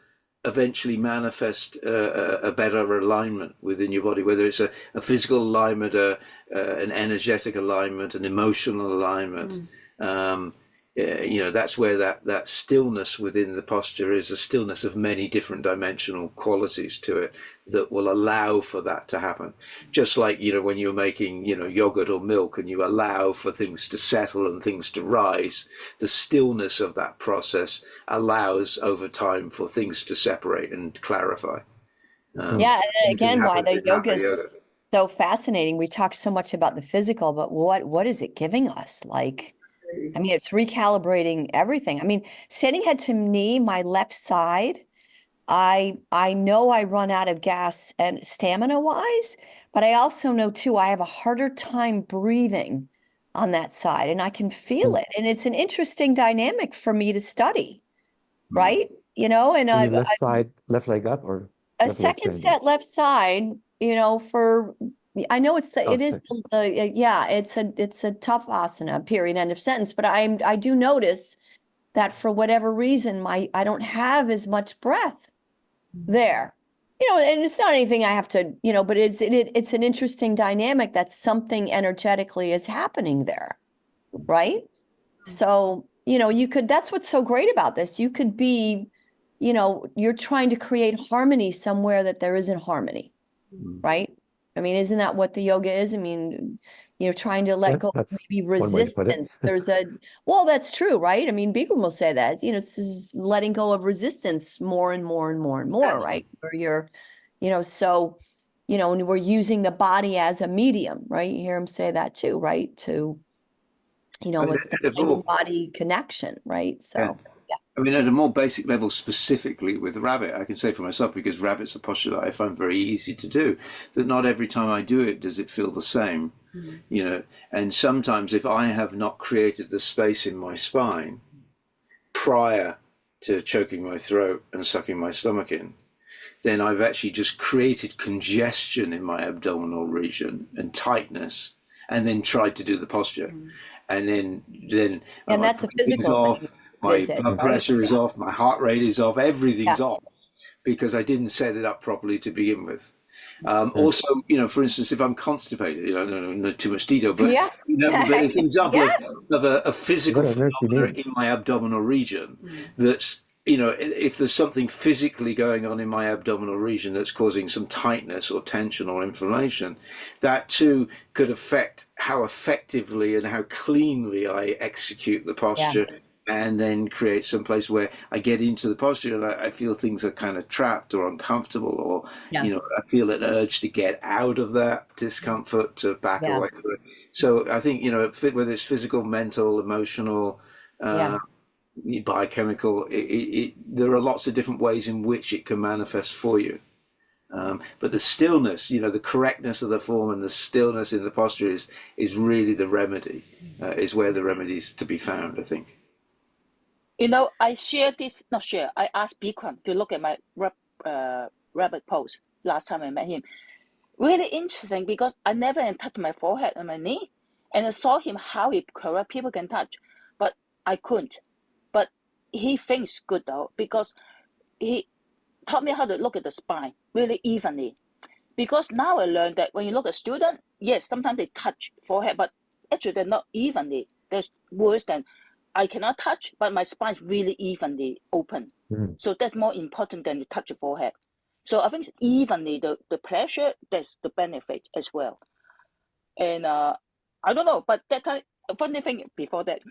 Speaker 4: eventually manifest a better alignment within your body, whether it's a physical alignment, an energetic alignment, an emotional alignment. That's where that stillness within the posture is a stillness of many different dimensional qualities to it that will allow for that to happen. Just like, when you're making, yogurt or milk and you allow for things to settle and things to rise, the stillness of that process allows over time for things to separate and clarify.
Speaker 2: Yeah, and again, why the yoga
Speaker 4: yoga.
Speaker 2: is so fascinating. We talked so much about the physical, but what is it giving us? Like, I mean, it's recalibrating everything. I mean, standing head to knee, my left side, I know I run out of gas and stamina wise, but I also know too, I have a harder time breathing on that side and I can feel it. And it's an interesting dynamic for me to study, right? And
Speaker 7: You left side, left leg up or
Speaker 2: a
Speaker 7: left leg
Speaker 2: second
Speaker 7: standing?
Speaker 2: set left side, for I know it is yeah, it's a tough asana, period, end of sentence, but I do notice that for whatever reason I don't have as much breath there. And it's not anything I have to, but it's an interesting dynamic that something energetically is happening there, right? So, that's what's so great about this. You could be, you're trying to create harmony somewhere that there isn't harmony, right? I mean, isn't that what the yoga is? I mean, trying to let go of
Speaker 7: That's
Speaker 2: maybe
Speaker 7: one way to put it.
Speaker 2: resistance. Well, that's true, right? I mean, Bikram will say that, this is letting go of resistance more and more and more and more, right? Where you're, so, and we're using the body as a medium, right? You hear him say that too, right? To, it's the mind and body connection, right? So.
Speaker 4: Yeah. I mean, at a more basic level, specifically with rabbit, I can say for myself, because rabbit's a posture that I find very easy to do, that not every time I do it does it feel the same, and sometimes if I have not created the space in my spine prior to choking my throat and sucking my stomach in, then I've actually just created congestion in my abdominal region and tightness, and then tried to do the posture. And then
Speaker 2: and that's a physical thing.
Speaker 4: My blood pressure is off, my heart rate is off, everything's off because I didn't set it up properly to begin with. Also, for instance, if I'm constipated, I don't know too much detail, but but an example of a physical phenomenon in my abdominal region that's, if there's something physically going on in my abdominal region that's causing some tightness or tension or inflammation, that too could affect how effectively and how cleanly I execute the posture. And then create some place where I get into the posture and I feel things are kind of trapped or uncomfortable, or I feel an urge to get out of that discomfort, to back away from it. So I think whether it's physical, mental, emotional, biochemical, there are lots of different ways in which it can manifest for you. But the stillness, the correctness of the form and the stillness in the posture is really the remedy. Is where the remedy is to be found, I think.
Speaker 5: I share this, not share, I asked Bikram to look at my rabbit pose last time I met him. Really interesting because I never touched my forehead and my knee. And I saw him how he correct people can touch, but I couldn't. But he thinks good though, because he taught me how to look at the spine really evenly. Because now I learned that when you look at students, yes, sometimes they touch forehead, but actually they're not evenly. There's worse than I cannot touch, but my spine is really evenly open. So that's more important than to touch the forehead. So I think evenly, the pressure, that's the benefit as well. And I don't know, but that time, funny thing before that,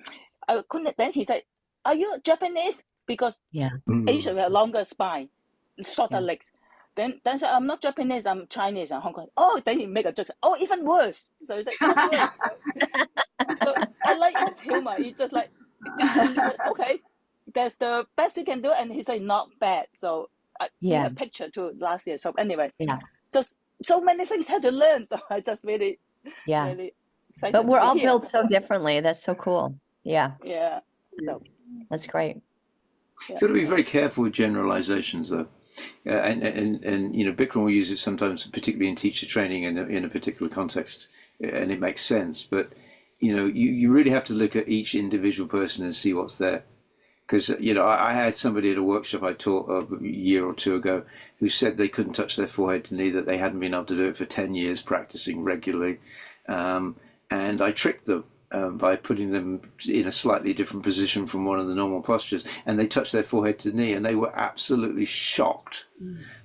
Speaker 5: I couldn't, then he said, are you Japanese? Because Asia have longer spine, shorter legs. Then I said, I'm not Japanese, I'm Chinese and Hong Kong. Oh, then he make a joke. Oh, even worse. So he said, even worse. So I like his humor. He just like, he said, okay, that's the best you can do. And he said, not bad. So I made a picture too last year. So anyway, just so many things have to learn. So I just really excited.
Speaker 2: But we're all built so differently. That's so cool. Yeah.
Speaker 5: Yeah. So
Speaker 2: that's great.
Speaker 4: You've got to be very careful with generalizations, though. And Bikram will use it sometimes, particularly in teacher training and in a particular context, and it makes sense. But you really have to look at each individual person and see what's there. Because I had somebody at a workshop I taught a year or two ago who said they couldn't touch their forehead to knee, that they hadn't been able to do it for 10 years practicing regularly, and I tricked them. by putting them in a slightly different position from one of the normal postures, and they touched their forehead to the knee, and they were absolutely shocked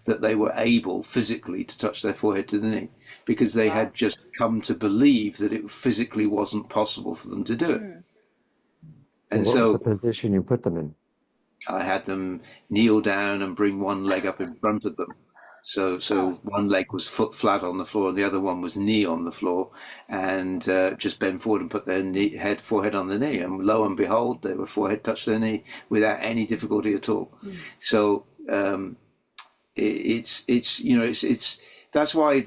Speaker 4: that they were able physically to touch their forehead to the knee, because they had just come to believe that it physically wasn't possible for them to do it. And
Speaker 7: what was
Speaker 4: so
Speaker 7: the position you put them in?
Speaker 4: I had them kneel down and bring one leg up in front of them. So one leg was foot flat on the floor, and the other one was knee on the floor, and just bend forward and put their forehead on the knee, and lo and behold, their forehead touched their knee without any difficulty at all. So it's that's why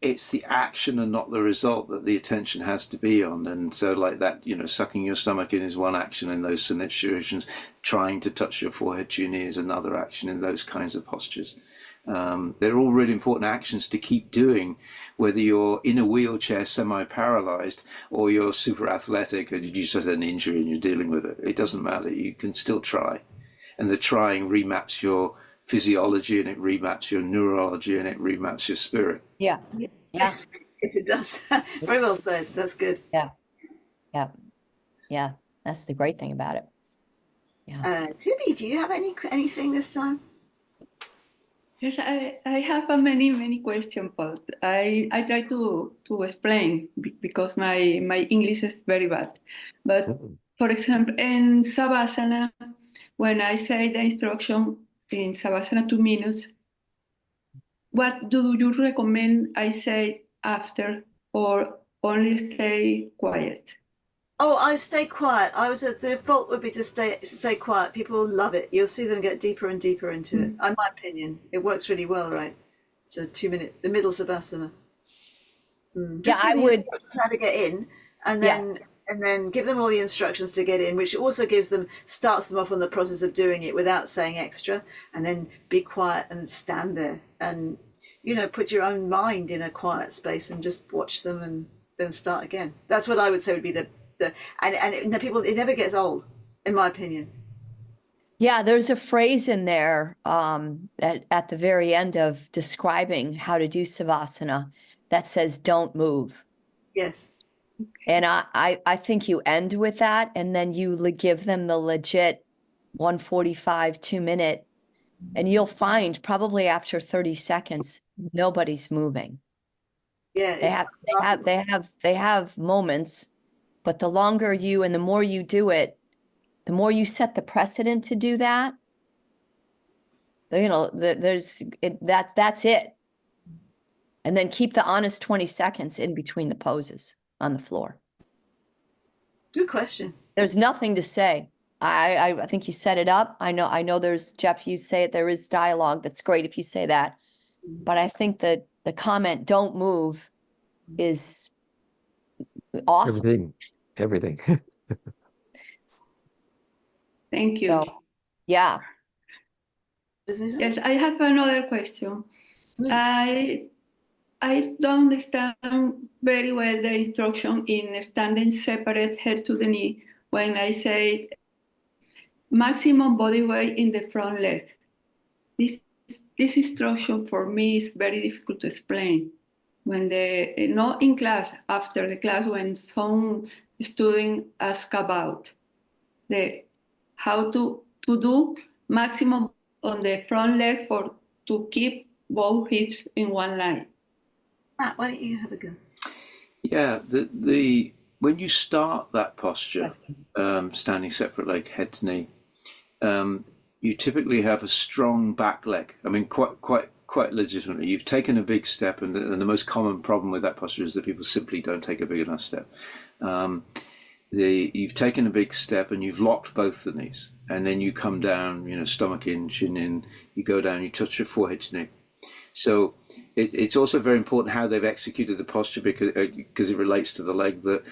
Speaker 4: it's the action and not the result that the attention has to be on. And so like that, sucking your stomach in is one action in those situations. Trying to touch your forehead to your knee is another action in those kinds of postures. They're all really important actions to keep doing, whether you're in a wheelchair semi-paralyzed or you're super athletic and you just had an injury and you're dealing with it. It doesn't matter. You can still try. And the trying remaps your physiology, and it remaps your neurology, and it remaps your spirit.
Speaker 2: Yeah.
Speaker 1: Yes, it does. Very well said. That's good.
Speaker 2: Yeah. That's the great thing about it. Yeah.
Speaker 1: Tubi, do you have anything this time?
Speaker 8: Yes, I have many questions, but I try to explain because my English is very bad. But for example, in Savasana, when I say the instruction in Savasana 2 minutes, what do you recommend I say after, or only stay quiet?
Speaker 1: Oh, I stay quiet. The default would be to stay quiet. People will love it. You'll see them get deeper and deeper into it. In my opinion, it works really well, right? It's a 2 minute, the middle Savasana. Just
Speaker 2: I would
Speaker 1: how to get in, and then give them all the instructions to get in, which also starts them off on the process of doing it without saying extra, and then be quiet and stand there and put your own mind in a quiet space and just watch them and then start again. That's what I would say would be it never gets old, in my opinion.
Speaker 2: Yeah, there's a phrase in there at the very end of describing how to do Savasana that says, don't move.
Speaker 1: Yes.
Speaker 2: And I think you end with that, and then you give them the legit 1:45, 2 minute, and you'll find probably after 30 seconds, nobody's moving.
Speaker 1: Yeah.
Speaker 2: They have moments, but the longer and the more you do it, the more you set the precedent to do that. That's it. And then keep the honest 20 seconds in between the poses on the floor.
Speaker 1: Good question.
Speaker 2: There's nothing to say. I think you set it up. I know there's, Jeff, you say it, there is dialogue. That's great if you say that. But I think that the comment, don't move, is awesome.
Speaker 7: Everything.
Speaker 8: Thank you.
Speaker 2: So, yeah.
Speaker 8: Yes, I have another question. I don't understand very well the instruction in standing separate head to the knee when I say maximum body weight in the front leg. This instruction for me is very difficult to explain. When not in class, after the class, when some student ask about how to do maximum on the front leg to keep both hips in one line.
Speaker 1: Matt, why don't you have a go?
Speaker 4: Yeah, when you start that posture, standing separate leg, head to knee, you typically have a strong back leg. I mean, quite legitimately. You've taken a big step, and the most common problem with that posture is that people simply don't take a big enough step. You've taken a big step and you've locked both the knees, and then you come down, stomach in, chin in, you go down, you touch your forehead to knee. So it's also very important how they've executed the posture, because it relates to the leg. The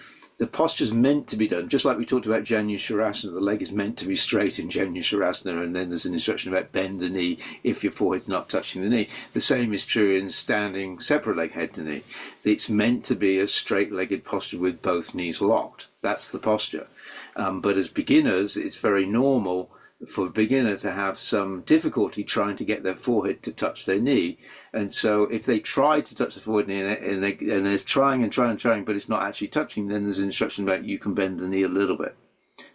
Speaker 4: posture's meant to be done, just like we talked about Janu Shavasana. The leg is meant to be straight in Janu Shavasana, and then there's an instruction about bend the knee if your forehead's not touching the knee. The same is true in standing separate leg, head to knee. It's meant to be a straight-legged posture with both knees locked. That's the posture. But as beginners, it's very normal for a beginner to have some difficulty trying to get their forehead to touch their knee. And so if they try to touch the forehead and they're trying and trying, but it's not actually touching, then there's an instruction about you can bend the knee a little bit.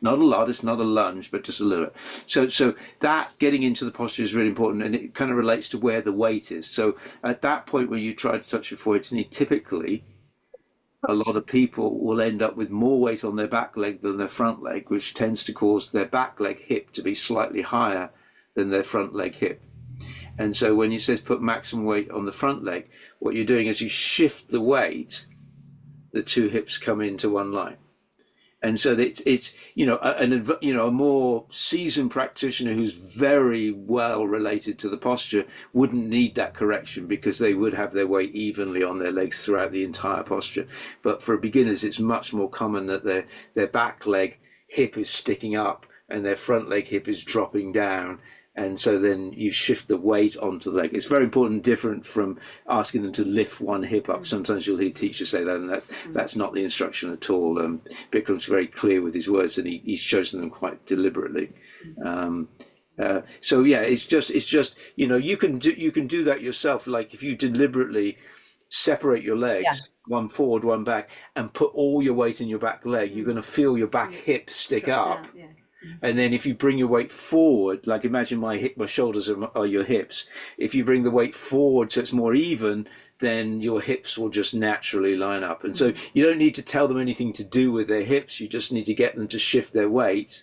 Speaker 4: Not a lot, it's not a lunge, but just a little bit. So that getting into the posture is really important, and it kind of relates to where the weight is. So at that point where you try to touch your forehead knee, typically a lot of people will end up with more weight on their back leg than their front leg, which tends to cause their back leg hip to be slightly higher than their front leg hip. And so when you says put maximum weight on the front leg, what you're doing is you shift the weight, the two hips come into one line. And so it's a more seasoned practitioner who's very well related to the posture wouldn't need that correction, because they would have their weight evenly on their legs throughout the entire posture. But for beginners, it's much more common that their back leg hip is sticking up and their front leg hip is dropping down. And so then you shift the weight onto the leg. It's very important, different from asking them to lift one hip up. Sometimes you'll hear teachers say that, and that's not the instruction at all. Bikram's very clear with his words, and he's chosen them quite deliberately. So yeah, it's just you can do that yourself. Like if you deliberately separate your legs, one forward, one back, and put all your weight in your back leg, you're going to feel your back hip stick up.
Speaker 1: Down, yeah.
Speaker 4: And then if you bring your weight forward, like imagine my shoulders are your hips. If you bring the weight forward so it's more even, then your hips will just naturally line up. And so you don't need to tell them anything to do with their hips. You just need to get them to shift their weight.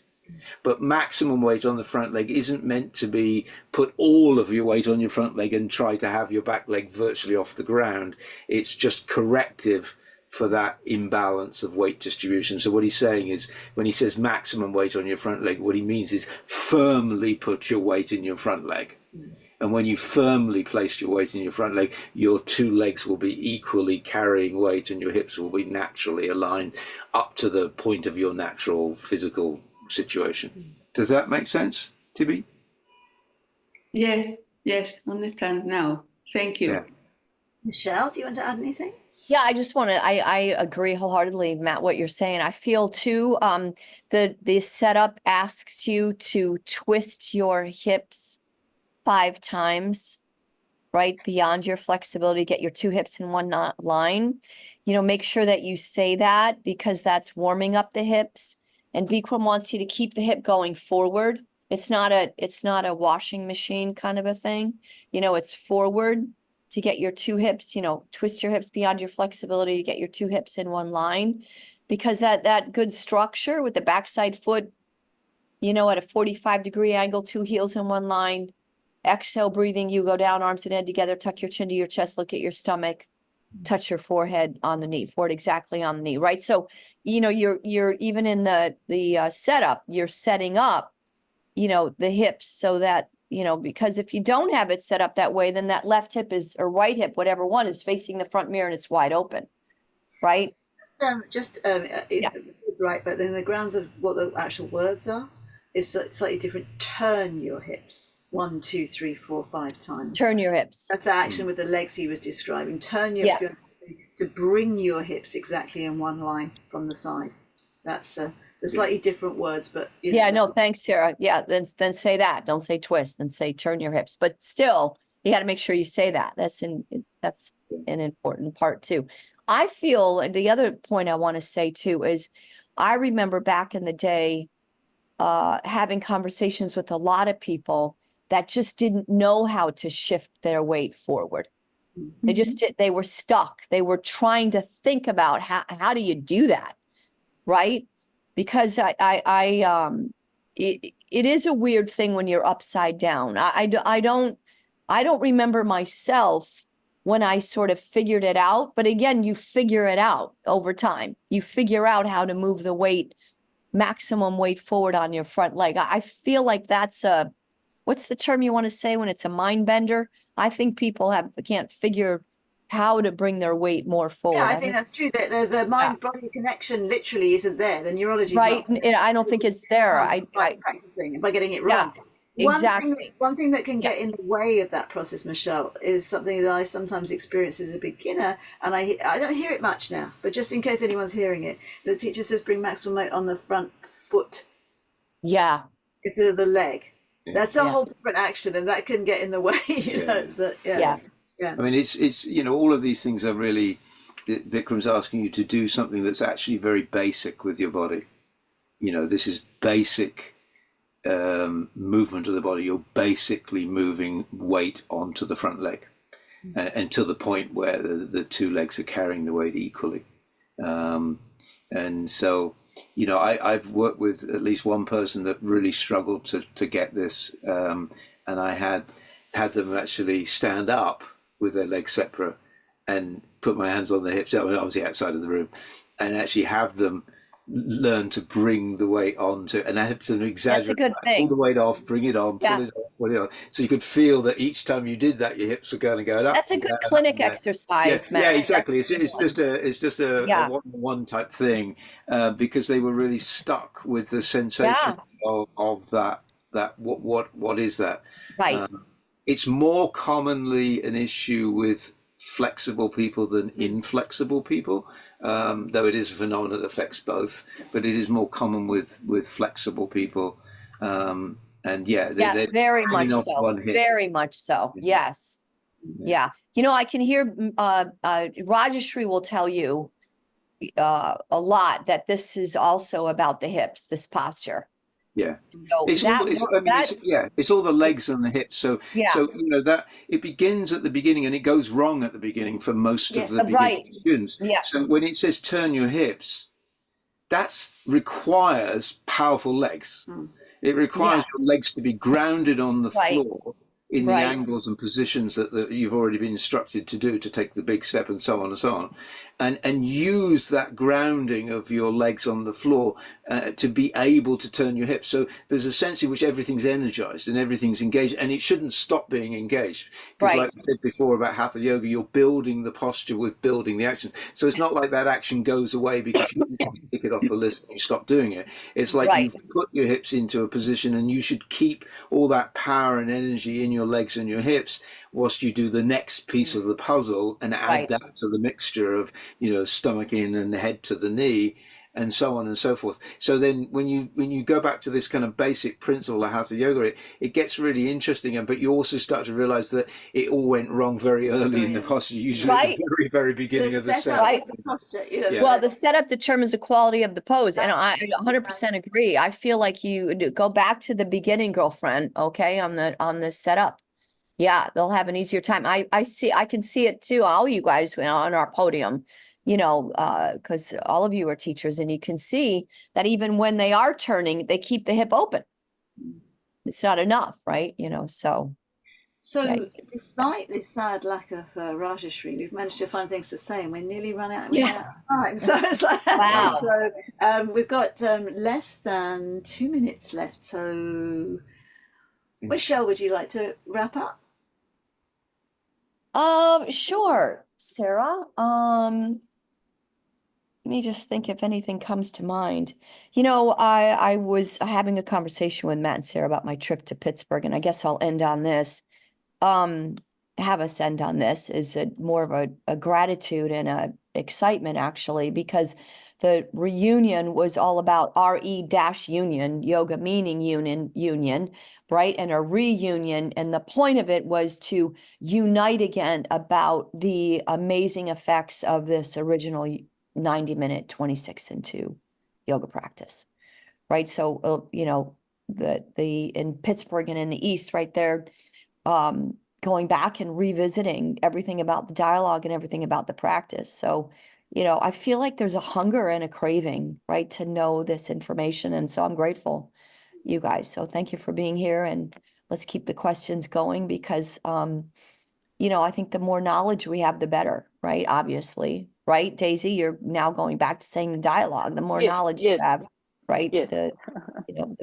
Speaker 4: But maximum weight on the front leg isn't meant to be put all of your weight on your front leg and try to have your back leg virtually off the ground. It's just corrective for that imbalance of weight distribution. So what he's saying is, when he says maximum weight on your front leg, what he means is firmly put your weight in your front leg. And when you firmly place your weight in your front leg, your two legs will be equally carrying weight and your hips will be naturally aligned up to the point of your natural physical situation. Does that make sense, Tibby?
Speaker 8: Yes, understand now. Thank you.
Speaker 4: Yeah.
Speaker 1: Michelle, do you want to add anything?
Speaker 2: Yeah, I just want to, I agree wholeheartedly, Matt, what you're saying. I feel too, the setup asks you to twist your hips 5 times, right? Beyond your flexibility, get your 2 hips in one line. Make sure that you say that, because that's warming up the hips. And Bikram wants you to keep the hip going forward. It's not a washing machine kind of a thing. It's forward. To get your 2 hips, twist your hips beyond your flexibility to get your 2 hips in one line, because that good structure with the backside foot, at a 45-degree angle, 2 heels in one line, exhale, breathing, you go down, arms and head together, tuck your chin to your chest, look at your stomach, touch your forehead on the knee, forward exactly on the knee, right? So, you're even in the setup, you're setting up, the hips so that, because if you don't have it set up that way, then that left hip or right hip, whatever one, is facing the front mirror and it's wide open, right?
Speaker 1: Right, but then the grounds of what the actual words are is slightly different. Turn your hips 1, 2, 3, 4, 5 times.
Speaker 2: Turn your hips.
Speaker 1: That's the action with the legs he was describing. Turn your hips to bring your hips exactly in one line from the side. That's slightly different words, but
Speaker 2: no, thanks, Sarah. Yeah, then say that. Don't say twist, then say turn your hips. But still, you got to make sure you say that. That's an important part too. I feel the other point I want to say too is, I remember back in the day having conversations with a lot of people that just didn't know how to shift their weight forward. They were stuck. They were trying to think about how do you do that, right? Because it is a weird thing when you're upside down. I don't remember myself when I sort of figured it out, but again, you figure it out over time. You figure out how to move the weight, maximum weight forward on your front leg. I feel like that's what's the term you want to say when it's a mind bender? I think people can't figure how to bring their weight more forward.
Speaker 1: Yeah, I think that's true. The mind-body connection literally isn't there. The neurology,
Speaker 2: right? I don't think it's there.
Speaker 1: By practicing, by getting it wrong.
Speaker 2: Exactly.
Speaker 1: One thing that can get in the way of that process, Michelle, is something that I sometimes experience as a beginner, and I don't hear it much now, but just in case anyone's hearing it, the teacher says bring maximum weight on the front foot.
Speaker 2: Yeah.
Speaker 1: It's the leg.
Speaker 4: Yeah.
Speaker 1: That's a whole different action, and that can get in the way. You know, it's
Speaker 2: Yeah.
Speaker 4: I mean, it's all of these things are really, Vikram's asking you to do something that's actually very basic with your body. This is basic movement of the body. You're basically moving weight onto the front leg, and to the point where the two legs are carrying the weight equally. And so, I've worked with at least one person that really struggled to get this, and I had them actually stand up with their legs separate and put my hands on their hips, obviously outside of the room, and actually have them learn to bring the weight onto, and I had to exaggerate, pull the weight off, bring it on, pull it off, pull it on, so you could feel that each time you did that, your hips are going to go up.
Speaker 2: That's a good clinic exercise,
Speaker 4: Matt. Yeah, exactly. It's just a one-on-one type thing, because they were really stuck with the sensation of that. What is that?
Speaker 2: Right.
Speaker 4: It's more commonly an issue with flexible people than inflexible people, though it is a phenomenon that affects both, but it is more common with flexible people. They're
Speaker 2: very much so. Very much so. Yes. Yeah. I can hear Rajashri will tell you a lot that this is also about the hips, this posture.
Speaker 4: Yeah,
Speaker 2: so
Speaker 4: it's all the legs and the hips. So that it begins at the beginning and it goes wrong at the beginning for most of the beginning students.
Speaker 2: Yeah.
Speaker 4: So when it says turn your hips, that requires powerful legs. It requires your legs to be grounded on the floor in the angles and positions that you've already been instructed to do, to take the big step and so on and so on, and use that grounding of your legs on the floor to be able to turn your hips. So there's a sense in which everything's energized and everything's engaged, and it shouldn't stop being engaged, because like I said before about hatha yoga, you're building the posture with building the actions. So it's not like that action goes away because you take it off the list and you stop doing it. It's like you've put your hips into a position, and you should keep all that power and energy in your legs and your hips whilst you do the next piece of the puzzle and add that to the mixture of stomach in and head to the knee and so on and so forth. So then when you go back to this kind of basic principle of hatha yoga, it gets really interesting, but you also start to realize that it all went wrong very early in the posture, usually at the very, very beginning of the setup.
Speaker 1: The posture,
Speaker 2: Well, the setup determines the quality of the pose, and I 100% agree. I feel like you go back to the beginning, girlfriend, okay, on the setup. Yeah, they'll have an easier time. I can see it too, all you guys on our podium, because all of you are teachers, and you can see that even when they are turning, they keep the hip open. It's not enough, right? So
Speaker 1: despite this sad lack of Rajashri, we've managed to find things to say, and we're nearly run out of time. So it's like,
Speaker 2: wow.
Speaker 1: So we've got less than 2 minutes left. So Michelle, would you like to wrap up?
Speaker 2: Sure, Sarah. Let me just think if anything comes to mind. I was having a conversation with Matt and Sarah about my trip to Pittsburgh, and I guess I'll end on this. Have us end on this is more of a gratitude and a excitement, actually, because the reunion was all about RE-union, yoga meaning union, right? And a reunion. And the point of it was to unite again about the amazing effects of this original 90-minute 26-2 yoga practice, right? So, in Pittsburgh and in the East, right there, going back and revisiting everything about the dialogue and everything about the practice. So, I feel like there's a hunger and a craving, right, to know this information. And so I'm grateful, you guys. So thank you for being here, and let's keep the questions going, because, I think the more knowledge we have, the better, right? Obviously, right? Daisy, you're now going back to saying the dialogue. The more knowledge you have, right, the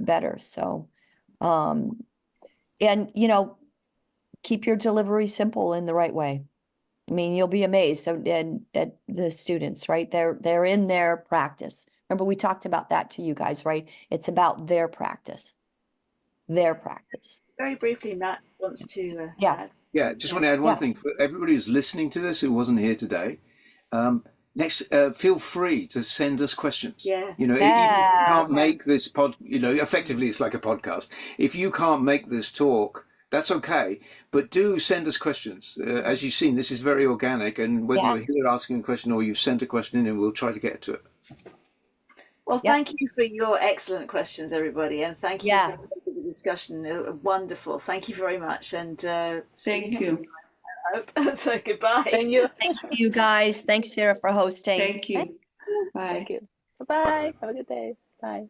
Speaker 2: better. So, and, keep your delivery simple in the right way. I mean, you'll be amazed at the students, right? They're in their practice. Remember, we talked about that to you guys, right? It's about their practice. Their practice.
Speaker 1: Very briefly, Matt wants to add.
Speaker 4: Yeah, just want to add one thing. For everybody who's listening to this who wasn't here today, next, feel free to send us questions.
Speaker 1: Yeah.
Speaker 4: You know, even if you can't
Speaker 2: Yes.
Speaker 4: make this effectively it's like a podcast. If you can't make this talk, that's okay. But do send us questions. As you've seen, this is very organic, and whether
Speaker 2: Yeah.
Speaker 4: you're here asking a question or you've sent a question in, and we'll try to get to it.
Speaker 1: Well,
Speaker 2: Yep.
Speaker 1: thank you for your excellent questions, everybody, and thank you
Speaker 2: Yeah.
Speaker 1: for the discussion. Wonderful. Thank you very much, and see you
Speaker 8: Thank
Speaker 1: next
Speaker 8: you.
Speaker 1: time. I hope. So goodbye.
Speaker 5: Thank you.
Speaker 2: Thank you guys. Thanks, Sarah, for hosting.
Speaker 8: Thank you. Bye.
Speaker 5: Thank you. Bye-bye. Have a good day. Bye.